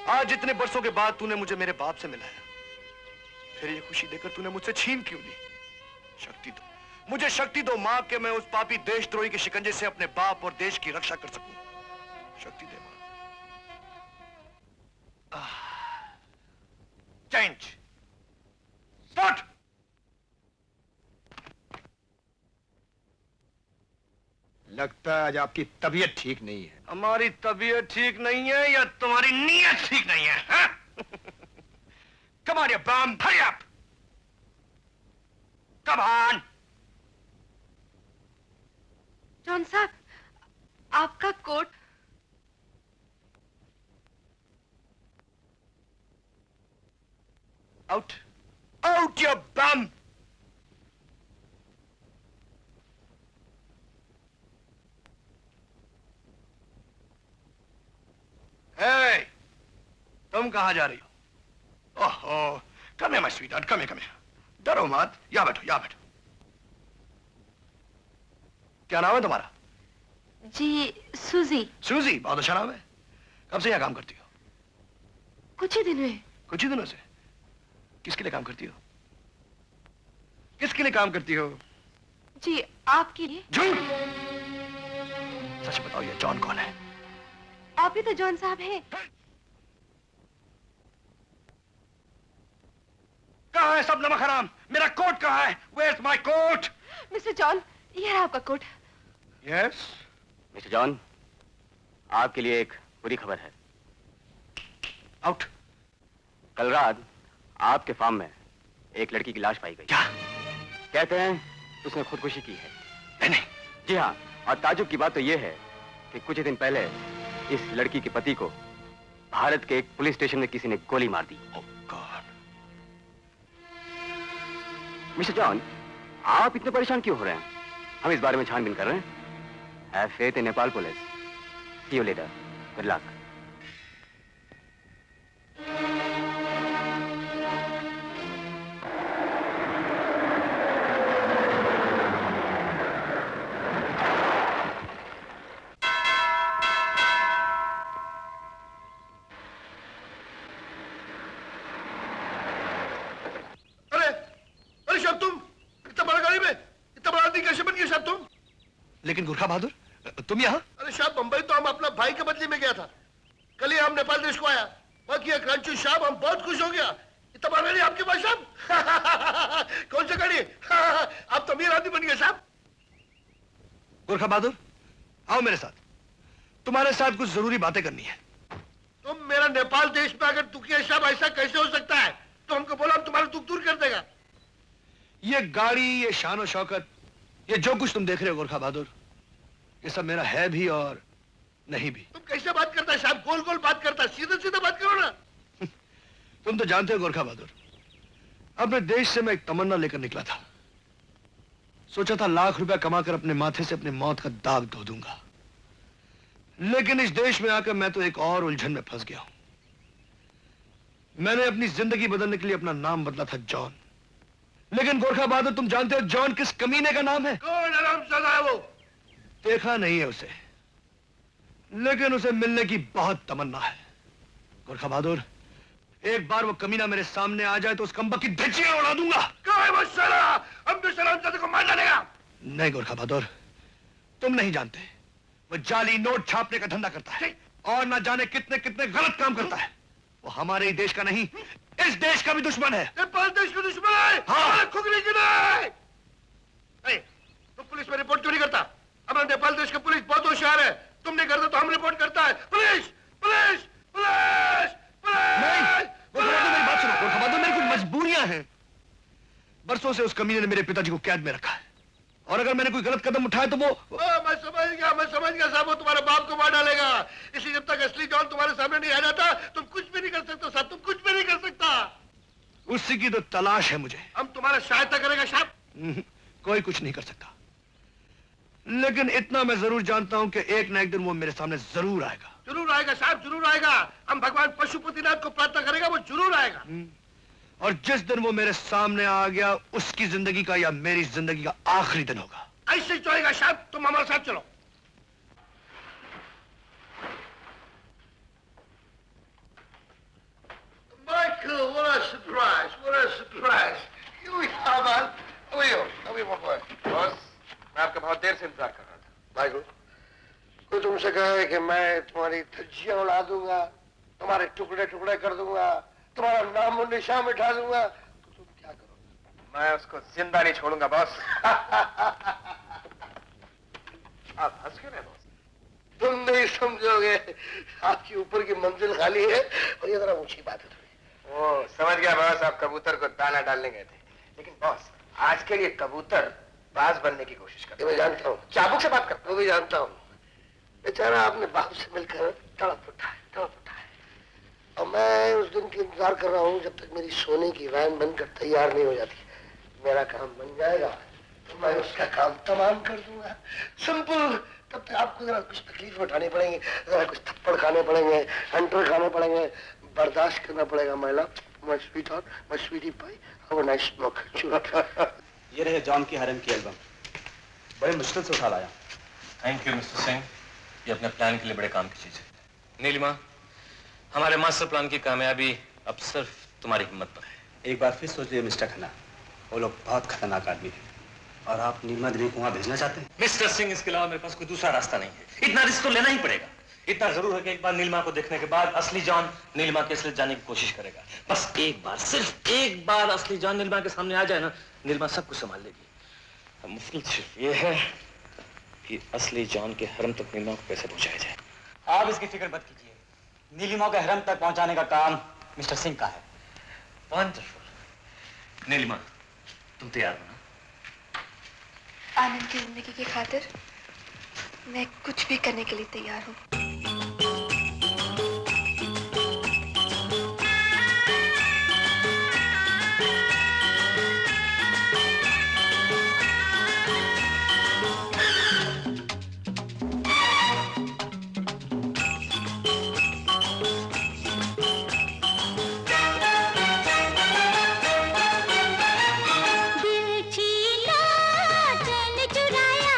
आज इतने बरसों के बाद तूने मुझे मेरे बाप से मिलाया, फिर ये खुशी देकर तूने मुझसे छीन क्यों ली? शक्ति दो, मुझे शक्ति दो मां, कि मैं उस पापी देशद्रोही के शिकंजे से अपने बाप और देश की रक्षा कर सकूं। शक्ति दे मां। Change start. लगता है आज आपकी तबीयत ठीक नहीं है। हमारी तबीयत ठीक नहीं है या तुम्हारी नीयत ठीक नहीं है? Come on, you bum! Hurry up! Come on! John साहब, आपका coat. Out! Out, you bum! Hey! तुम कहां जा रही हो? ओहो, come here, my sweetheart, come here, come here. डरो मत, यहाँ बैठो, यहाँ बैठो। क्या नाम है तुम्हारा? जी, सूजी। सूजी, बहुत अच्छा नाम है। कब से यहाँ काम करती हो? कुछ ही दिन हुए। कुछ ही दिनों से? किसके लिए काम करती हो? किसके लिए काम करती हो? जी, आपके लिए। झूठ! सच बताओ, ये जॉन कौन है? आप ही तो जॉन साहब हैं। कहाँ है सब नमक हराम? मेरा कोट कहाँ है? Where's my coat? Mister John, ये रहा आपका कोट। Yes? मिस्टर जॉन, आपके लिए एक बुरी खबर है। आउट। कल रात आपके फार्म में एक लड़की की लाश पाई गई। क्या? कहते हैं उसने खुदकुशी की है। मैंने? जी हाँ, और ताजुब की बात तो ये है कि कुछ ही दिन पहले इस लड़की के पति को भारत के एक पुलिस स्टेशन में किसी ने गोली मार दी। Oh God! मिस्टर जॉन, आप इतने परेशान क्यों हो रहे हैं? हम इस बारे में छानबीन कर रहे हैं। Have faith in Nepal police. See you later. Good luck. आदमी कैसे बन गए साहब तुम? लेकिन गुरखा बहादुर, तुम यहाँ? अरे साहब, मुंबई तो हम अपना भाई के बदले में गया था। कल ही हम नेपाल देश को आया। बाकी क्रांचू साहब, हम बहुत खुश हो गया। इतना बड़ा नहीं आपके पास साहब? कौन सा गाड़ी? आप तो अमीर आदमी बन गए साहब। गुरखा बहादुर, आओ मेरे साथ, तुम्हारे साथ कुछ जरूरी बातें करनी है। तुम मेरा नेपाल देश में अगर दुखी है साहब, ऐसा कैसे हो सकता है? तो हमको बोला, हम तुम्हारा दुख दूर कर देगा। ये गाड़ी, ये शान और शौकत, ये जो कुछ तुम देख रहे हो गुरखा बहादुर, ये सब मेरा है भी और नहीं भी। तुम कैसे बात करता है साहब? गोल गोल बात करता है, सीधे सीधे बात करो ना। तुम तो जानते हो गुरखा बहादुर, अपने देश से मैं एक तमन्ना लेकर निकला था। सोचा था लाख रुपया कमाकर अपने माथे से अपनी मौत का दाग धो दूंगा। लेकिन इस देश में आकर मैं तो एक और उलझन में फंस गया हूं। मैंने अपनी जिंदगी बदलने के लिए अपना नाम बदला था जॉन। लेकिन गोरखा बहादुर, तुम जानते हो जॉन किस कमीने का नाम है? कौन हरामजादा है वो? देखा नहीं है उसे, लेकिन उसे मिलने की बहुत तमन्ना है। गोरखा बहादुर, एक बार वो कमीना मेरे सामने आ जाए तो उस कम्बक की धज्जियां उड़ा दूंगा। कहाँ है वो साला? हम भी हरामजादे को मार डालेगा। नहीं गोरखा बहादुर, तुम नहीं जानते, वो जाली नोट छापने का धंधा करता है और ना जाने कितने कितने गलत काम करता है। वो हमारे ही देश का नहीं, इस देश का भी दुश्मन है। नेपाल देश का दुश्मन है? हाँ। खुगली की नहीं। तुम पुलिस में रिपोर्ट क्यों नहीं करता? हमारे नेपाल देश का पुलिस बहुत होशियार है। तुम नहीं करते तो हम रिपोर्ट करता है। पुलिस पुलिस पुलिस नहीं, मेरी बात सुनो गोरखा बहादुर, मेरी कुछ मजबूरियां हैं। बरसों से उस कमीने ने मेरे पिताजी को कैद में रखा है और अगर मैंने कोई गलत कदम उठाया तो वो मैं समझ गया साहब, वो तुम्हारे बाप को मार डालेगा। इसलिए जब तक असली जॉन तुम्हारे सामने नहीं आ जाता, तुम कुछ भी नहीं कर सकते साहब, तुम कुछ भी नहीं कर सकता। उसी की तो तलाश है मुझे। हम तुम्हारा सहायता करेगा साहब। कोई कुछ नहीं कर सकता, लेकिन इतना मैं जरूर जानता हूं कि एक ना एक दिन वो मेरे सामने जरूर आएगा। जरूर आएगा साहब, जरूर आएगा। हम भगवान पशुपतिनाथ को प्रार्थना करेगा, वो जरूर आएगा। और जिस दिन वो मेरे सामने आ गया, उसकी जिंदगी का या मेरी जिंदगी का आखिरी दिन होगा। ऐसे ही चलेगा साहब, तुम हमारे साथ चलो। Michael, what a surprise! What a surprise! Here we are, man. How are you? How are you, my boy? Boss, मैं आपका बहुत देर से इंतजार कर रहा था। Michael, कोई तुमसे कहे कि मैं तुम्हारी धज्जियां उड़ा दूंगा, तुम्हारे टुकड़े टुकड़े कर दूंगा, तुम्हारा नाम और निशान मिटा दूंगा, तो तुम क्या करोगे? मैं उसको जिंदा नहीं छोड़ूंगा बॉस। आप हंस क्यों रहे बॉस? तुम नहीं समझोगे, आपकी ऊपर की मंजिल खाली है और ये जरा ऊंची बात है थोड़ी। ओ, समझ गया बॉस, आप कबूतर को दाना डालने गए थे। लेकिन बॉस, आज के लिए कबूतर बाज बनने की कोशिश करते। मैं जानता हूँ, चाबुक से बात करता मैं भी जानता हूँ। बेचारा अपने बाप से मिलकर तड़प उठा है। और मैं उस दिन की इंतजार कर रहा हूँ जब तक मेरी सोने की वैन बनकर तैयार नहीं हो जाती। मेरा काम बन जाएगा तो मैं उसका काम तमाम कर दूंगा। सिंपल। तब तक आपको जरा कुछ तकलीफ उठानी पड़ेंगी, जरा कुछ थप्पड़ खाने पड़ेंगे, हंटर खाने पड़ेंगे, बर्दाश्त करना पड़ेगा। महिला, my sweetheart, my sweetie pie, have a nice smoke. ये रहे जॉन की हरम की एल्बम, बड़े मुश्किल से उठा लाया। थैंक यू मिस्टर सिंह, ये अपने प्लान के लिए बड़े काम की चीज है। नीलिमा, हमारे मास्टर प्लान की कामयाबी अब सिर्फ तुम्हारी हिम्मत पर है। एक बार फिर सोच लिए मिस्टर खन्ना, वो लोग बहुत खतरनाक आदमी हैं और आप नीलिमा देवी को वहां भेजना चाहते हैं? मिस्टर सिंह, इसके अलावा मेरे पास कोई दूसरा रास्ता नहीं है। इतना रिस्क तो लेना ही पड़ेगा। इतना जरूर है कि एक बार नीलिमा को देखने के बाद असली जॉन नीलिमा के असलियत जाने की कोशिश करेगा। बस एक बार, सिर्फ एक बार असली जॉन नीलिमा के सामने आ जाए ना, नीलिमा सब कुछ संभाल लेगी। अब मुश्किल सिर्फ ये है कि असली जॉन के हरम तक नीलिमा को कैसे पहुंचाया जाए। आप इसकी फिक्र मत कीजिए, नीलिमा के हरम तक पहुंचाने का काम मिस्टर सिंह का है। वंडरफुल। नीलिमा, तुम तैयार हो ना? आनंद की जिंदगी की खातिर मैं कुछ भी करने के लिए तैयार हूँ। दिल चुराया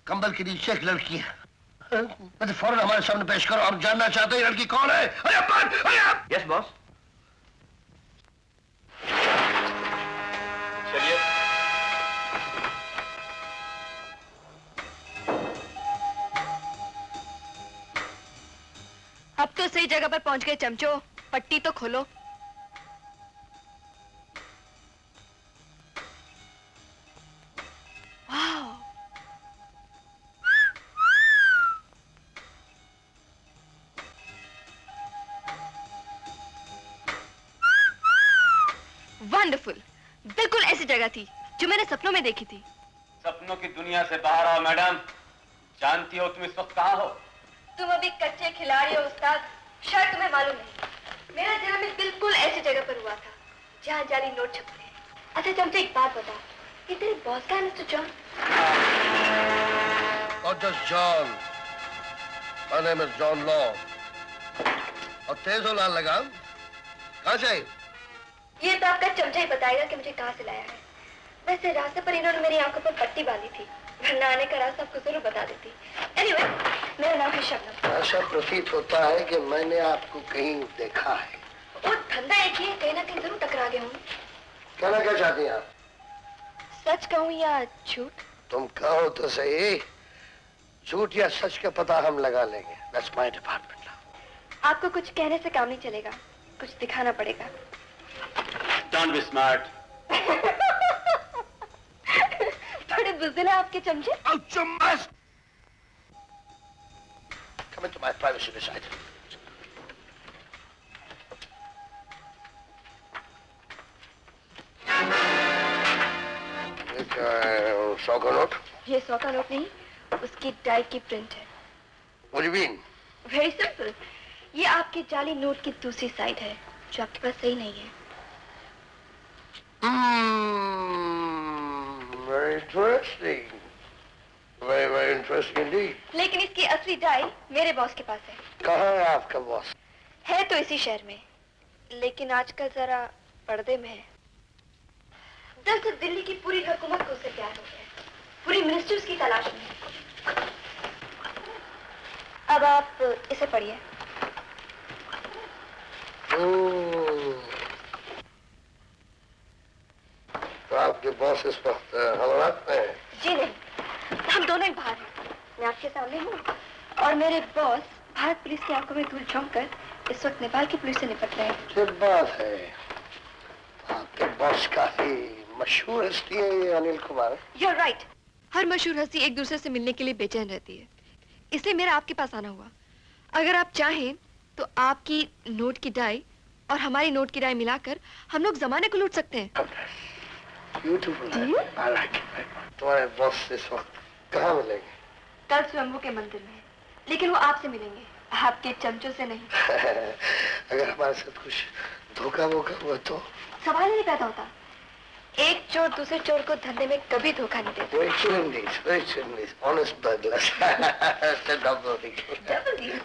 कंबल के नीचे एक लड़की है। मुझे फौरन हमारे सामने पेश करो। हम जानना चाहते हैं लड़की कौन है। Yes boss. चलिए। अब तो सही जगह पर पहुंच गए चमचो, पट्टी तो खोलो। वंडरफुल, बिल्कुल ऐसी जगह थी जो मैंने सपनों में देखी थी। सपनों की दुनिया से बाहर आओ मैडम। जानती हो तुम इस वक्त कहाँ हो? तुम अभी कच्चे खिलाड़ी हो उस्ताद, शायद तुम्हें मालूम नहीं। मेरा जन्म भी बिल्कुल ऐसी जगह पर हुआ था जहाँ जाली नोट छपते हैं। अच्छा चमचे एक बात बता, ये तेरे बॉस का है mister John? Not just John. My name is John Law. और तेज हो लाल लगाम। कहाँ से? ये तो आपका चमचा ही बताएगा कि मुझे कहाँ से लाया है। वैसे रास्ते पर इन्होंने मेरी आंखों पर पट्टी बांधी थी, वरना आने का रास्ता आपको जरूर बता देती। Anyway, मेरा नाम है शबनम। ऐसा प्रतीत होता है कि मैंने आपको कहीं देखा है। वो धंधा एक ही है, कहीं ना कहीं जरूर टकरा गए होंगे। कहना क्या चाहती हैं आप? सच कहूँ या झूठ? तुम कहो तो सही, झूठ या सच का पता हम लगा लेंगे। That's my department. आपको कुछ कहने से काम नहीं चलेगा, कुछ दिखाना पड़ेगा। Don't be smart. थोड़े बुज़दिल हैं आपके चमचे। Come into my privacy beside. एक 100 का नोट। ये 100 का नोट नहीं, उसकी डाई की प्रिंट है। What do you mean? Very simple. ये आपके जाली नोट की दूसरी साइड है, जो आपके पास सही नहीं है। Very interesting. Very, very interesting indeed. लेकिन इसकी असली डाई मेरे बॉस के पास है। कहाँ है आपका बॉस? है तो इसी शहर में, लेकिन आजकल जरा पर्दे में है। दरअसल दिल्ली की पूरी हुकूमत को उससे प्यार हो गया है, पूरी मिनिस्टर्स की तलाश में। अब आप इसे पढ़िए। तो आपके बॉस इस वक्त हवालात में है? जी नहीं, हम दोनों ही बाहर हैं। मैं आपके सामने हूँ और मेरे बॉस भारत पुलिस की आंखों में धूल झोंक कर इस वक्त नेपाल की पुलिस से निपट रहे हैं। क्या बात है, आपके बॉस काफी मशहूर हस्ती है ये अनिल कुमार। You're right. हर मशहूर हस्ती एक दूसरे से मिलने के लिए बेचैन रहती है, इसलिए मेरा आपके पास आना हुआ। अगर आप चाहें तो आपकी नोट की डाई और हमारी नोट की डाई मिलाकर हम लोग जमाने को लूट सकते हैं। Beautiful. I like it. तुम्हारे बॉस इस वक्त कहाँ मिलेंगे? कल स्वयंभू के मंदिर में, लेकिन वो आपसे मिलेंगे, आपके चमचों से नहीं। अगर हमारे साथ कुछ धोखा वोखा हुआ तो? सवाल ही नहीं पैदा होता। एक चोर दूसरे चोर को धंधे में कभी धोखा नहीं देता। Very chimneys, honest burglars. Double deal.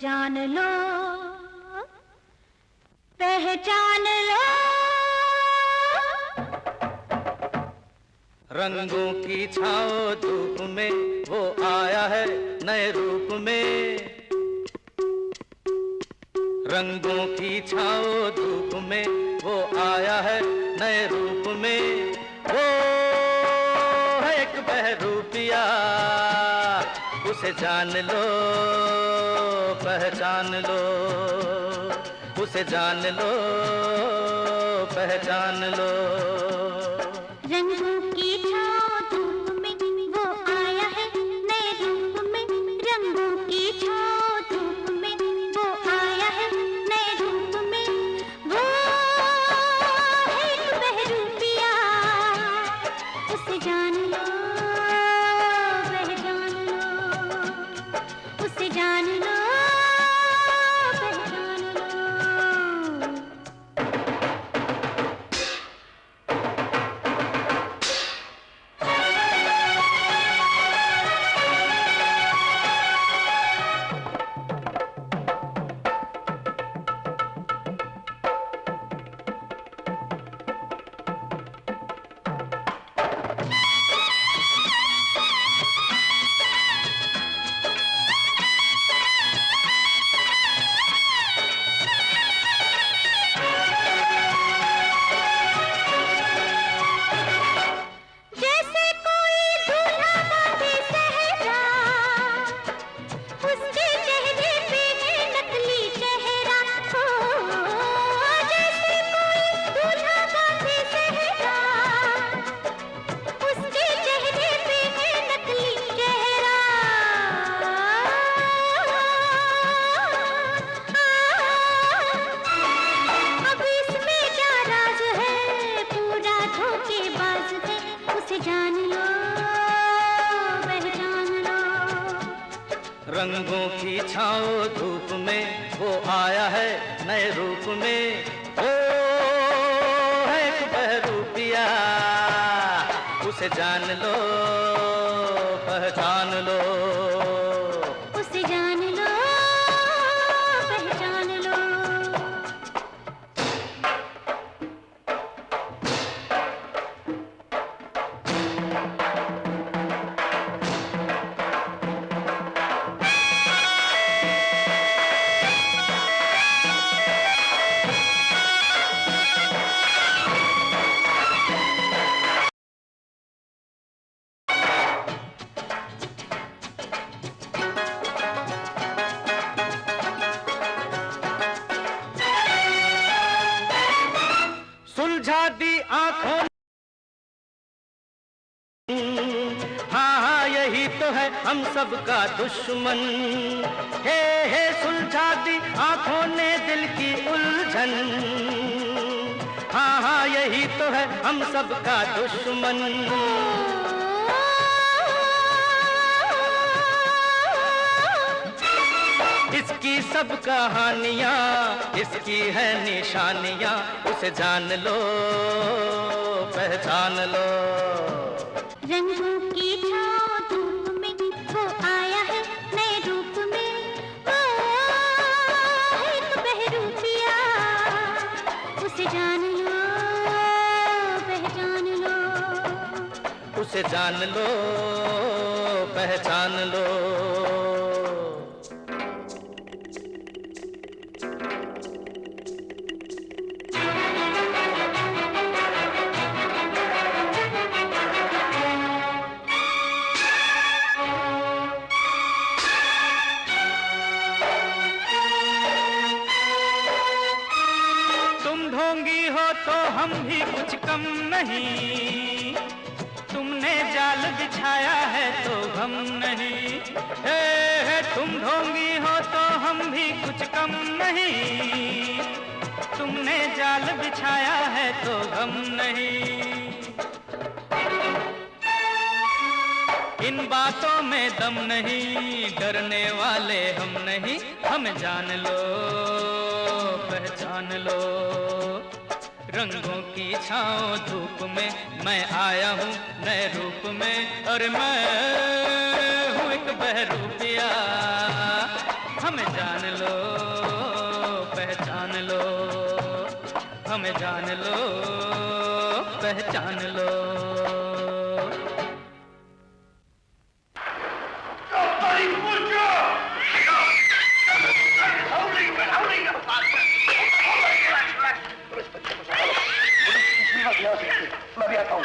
जान लो, पहचान लो। रंगों की छाओ धूप में वो आया है नए रूप में। रंगों की छाओ धूप में वो आया है नए रूप में। वो है एक बहरूपिया, उसे जान लो, पहचान लो। उसे जान लो, पहचान लो। रंगों की छाओ धूप में रंगों की छाओ धूप में वो आया है नए रूप में। वो है एक बहरूपिया, उसे जान लो पहचान लो। उसे जान लो पहचान लो। सुलझा दी आंखों, हाँ हाँ यही तो है हम सब का दुश्मन। हे सुलझा दी आंखों ने दिल की उलझन। हाँ हाँ यही तो है हम सब का दुश्मन। इसकी सब कहानियाँ, इसकी है निशानियाँ। उसे जान लो पहचान लो। रंगों की छाओ धूप में वो आया है नए रूप में। वो एक बहरूपिया, उसे जान लो पहचान लो। उसे जान लो पहचान लो। ढोंगी हो तो हम भी कुछ कम नहीं। तुमने जाल बिछाया है तो हम नहीं। हे तुम ढोंगी हो तो हम भी कुछ कम नहीं। तुमने जाल बिछाया है तो हम नहीं। इन बातों में दम नहीं, डरने वाले हम नहीं। हम जान लो पहचान लो। रंगों की छाओ धूप में मैं आया हूँ नए रूप में। और मैं हूँ एक बहरूपिया, हमें जान लो पहचान लो। हमें जान लो पहचान लो। मैं भी आता हूँ।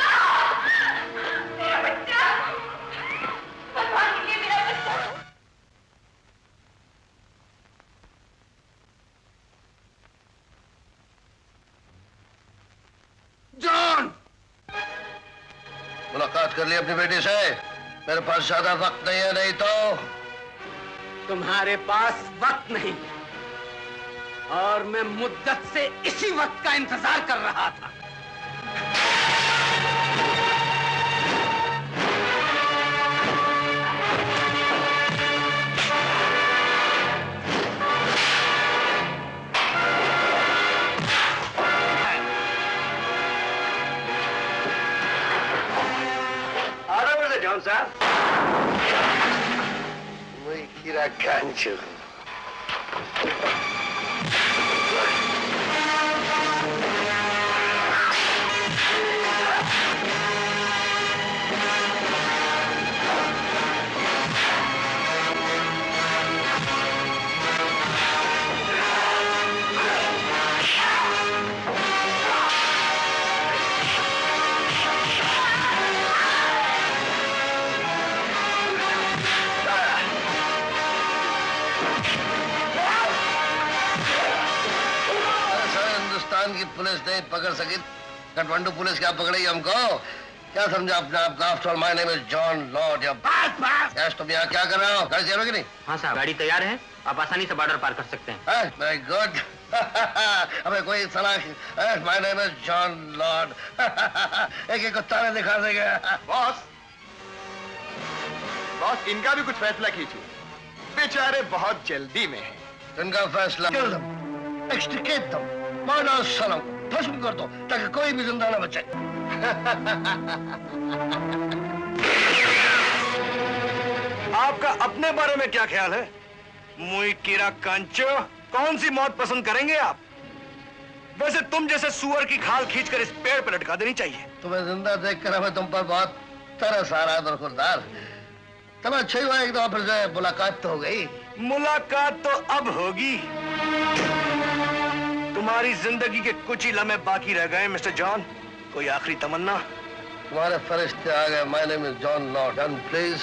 जॉन, मुलाकात कर ली अपनी बेटी से। मेरे पास ज्यादा वक्त नहीं है, नहीं तो तुम्हारे पास वक्त नहीं, और मैं मुद्दत से इसी वक्त का इंतजार कर रहा था। जॉन साहब, मैं कीरा कांचू। की पुलिस नहीं पकड़ सकी, काठमांडू पुलिस क्या पकड़ेगी हमको? क्या समझा अपने आप का? After all my name is John Lord. Yes, तुम यहाँ क्या कर रहे हो? गाड़ी चलोगे नहीं? हाँ साहब, गाड़ी तैयार है, आप आसानी से बॉर्डर पार कर सकते हैं। Very good. हमें कोई सलाह। My name is John Lord. एक एक कुत्ता ने दिखा देगा। बॉस, बॉस इनका भी कुछ फैसला कीजिए। बेचारे बहुत जल्दी में हैं। इनका फैसला कर दो, एक्सट्रिकेट दो, मारना सलाम, भस्म कर दो ताकि कोई भी जिंदा न बचे। आपका अपने बारे में क्या ख्याल है? मुई कीरा कांचो, कौन सी मौत पसंद करेंगे आप? वैसे तुम जैसे सुअर की खाल खींचकर इस पेड़ पर लटका देनी चाहिए। तुम्हें जिंदा देखकर हमें तुम पर बहुत तरस आ रहा है दरखुरदार। तुम्हें अच्छी हुआ एक दफा फिर से मुलाकात तो हो गई। मुलाकात तो अब होगी। तुम्हारी जिंदगी के कुछ ही लम्हे बाकी रह गए मिस्टर जॉन। कोई आखिरी तमन्ना? तुम्हारे फरिश्ते आ गए। My name is John Lordon, please.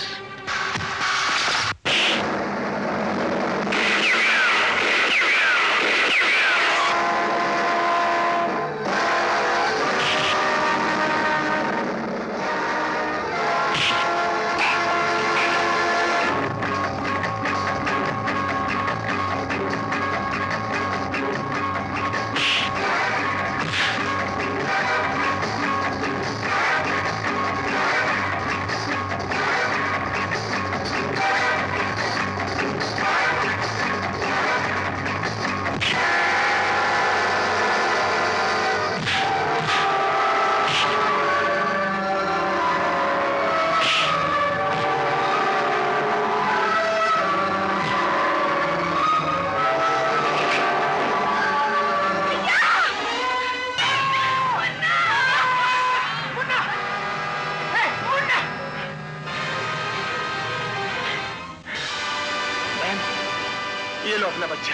ये लो अपना बच्चा।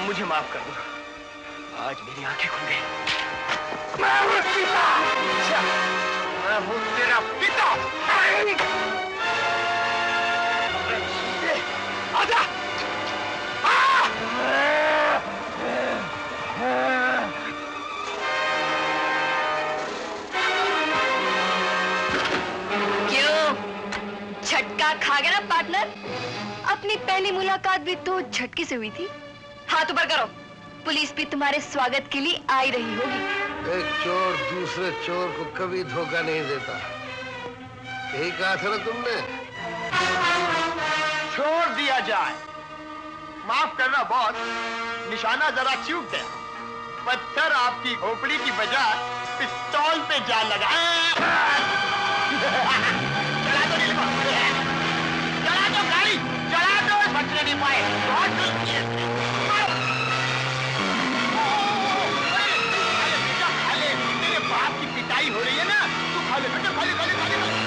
मुझे माफ कर दो, आज मेरी आंखें खुल गई। मैं हूँ पिता। मैं हूँ तेरा पिता। आजा। क्यों झटका खा गया ना पार्टनर? अपनी पहली मुलाकात भी तो झटके से हुई थी। हाथ ऊपर करो, पुलिस भी तुम्हारे स्वागत के लिए आई रही होगी। एक चोर दूसरे चोर को कभी धोखा नहीं देता, यही कहा था ना तुमने? छोड़ दिया जाए। माफ करना बॉस, निशाना जरा चूक गया। पत्थर आपकी खोपड़ी की बजाय पिस्तौल पे जा लगा। चला दो गाड़ी, चला दो, बचने नहीं पाए। तेरे बाप की पिटाई हो रही है ना, तू खा ले बेटा, खा ले, खा ले, खा ले, खा ले।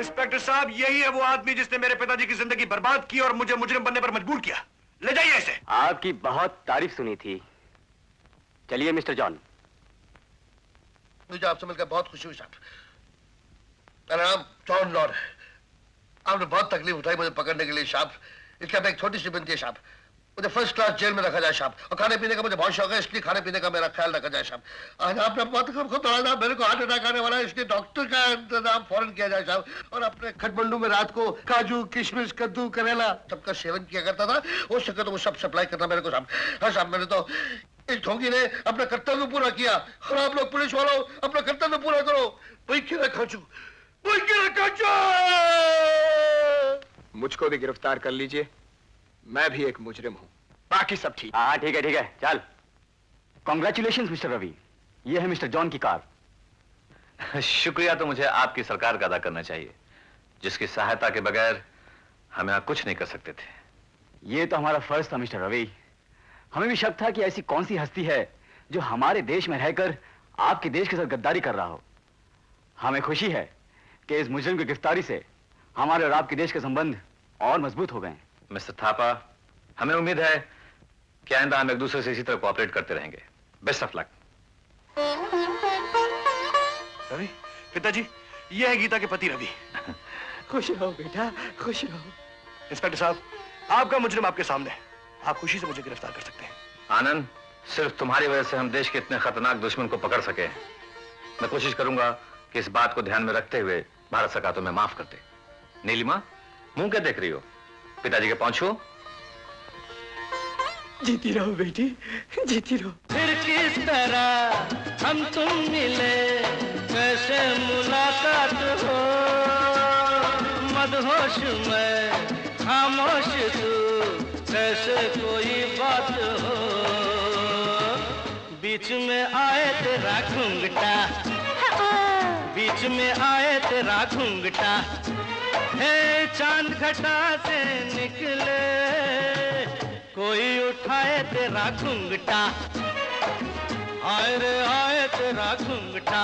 इंस्पेक्टर साहब, यही है वो आदमी जिसने मेरे पिताजी की जिंदगी बर्बाद की और मुझे मुजरिम बनने पर मजबूर किया। ले जाइए इसे। आपकी बहुत तारीफ सुनी थी। चलिए मिस्टर जॉन। मुझे आपसे मिलकर बहुत खुशी हुई साहब। मेरा नाम जॉन लॉर्ड है। आपने बहुत तकलीफ उठाई मुझे पकड़ने के लिए साहब। इसलिए अब एक छोटी सी विनती है साहब, मुझे फर्स्ट क्लास जेल में रखा जाए साहब। और खाने पीने का मुझे बहुत शौक है, इसलिए खाने पीने का मेरा ख्याल रखा जाए साहब। आज आपने बहुत खुद दौड़ा, मेरे को हार्ट अटैक आने वाला है, इसलिए डॉक्टर का इंतजाम फौरन किया जाए साहब। और अपने खटमंडू में रात को काजू, किशमिश, कद्दू, करेला सबका सेवन किया करता था। हो सके तो वो सब सप्लाई करना मेरे को साहब। हाँ साहब, मैंने तो इस ढोंगी ने अपना कर्तव्य पूरा किया और आप लोग पुलिस वालों अपना कर्तव्य पूरा करो। वही क्यों खाचू, वही क्यों खाचू। मुझको भी गिरफ्तार कर लीजिए, मैं भी एक मुजरिम हूं। बाकी सब ठीक। हाँ ठीक है, ठीक है, चल। कॉन्ग्रेचुलेशन मिस्टर रवि, ये है मिस्टर जॉन की कार। शुक्रिया तो मुझे आपकी सरकार का अदा करना चाहिए, जिसकी सहायता के बगैर हम यहाँ कुछ नहीं कर सकते थे। ये तो हमारा फर्ज था मिस्टर रवि। हमें भी शक था कि ऐसी कौन सी हस्ती है जो हमारे देश में रहकर आपके देश के साथ गद्दारी कर रहा हो। हमें खुशी है कि इस मुजरिम की गिरफ्तारी से हमारे और आपके देश के संबंध और मजबूत हो गए। मिस्टर थापा, हमें उम्मीद है कि आइंदा हम एक दूसरे से इसी तरह कोऑपरेट करते रहेंगे। Best of luck. रवि, पिताजी, ये है गीता के पति रवि। खुश रहो बेटा, खुश रहो। इंस्पेक्टर साहब, आपका मुजरिम आपके सामने है। आप खुशी से मुझे गिरफ्तार कर सकते हैं। आनंद, सिर्फ तुम्हारी वजह से हम देश के इतने खतरनाक दुश्मन को पकड़ सके। मैं कोशिश करूंगा कि इस बात को ध्यान में रखते हुए भारत सरकार तुम्हें माफ कर दे। नीलिमा, मुंह क्या देख रही हो? पिताजी के पांव छुओ। जीती रहो बेटी, जीती रहो। फिर किस तरह हम तुम मिले, कैसे मुलाकात हो, मदहोश में खामोश तू, कैसे कोई बात हो, बीच में आए तेरा घूंघटा, बीच में आए तेरा घूंघटा, हे चांद घटा से निकले, कोई उठाए तेरा घूंघटा, आए रे आए तेरा घूंघटा।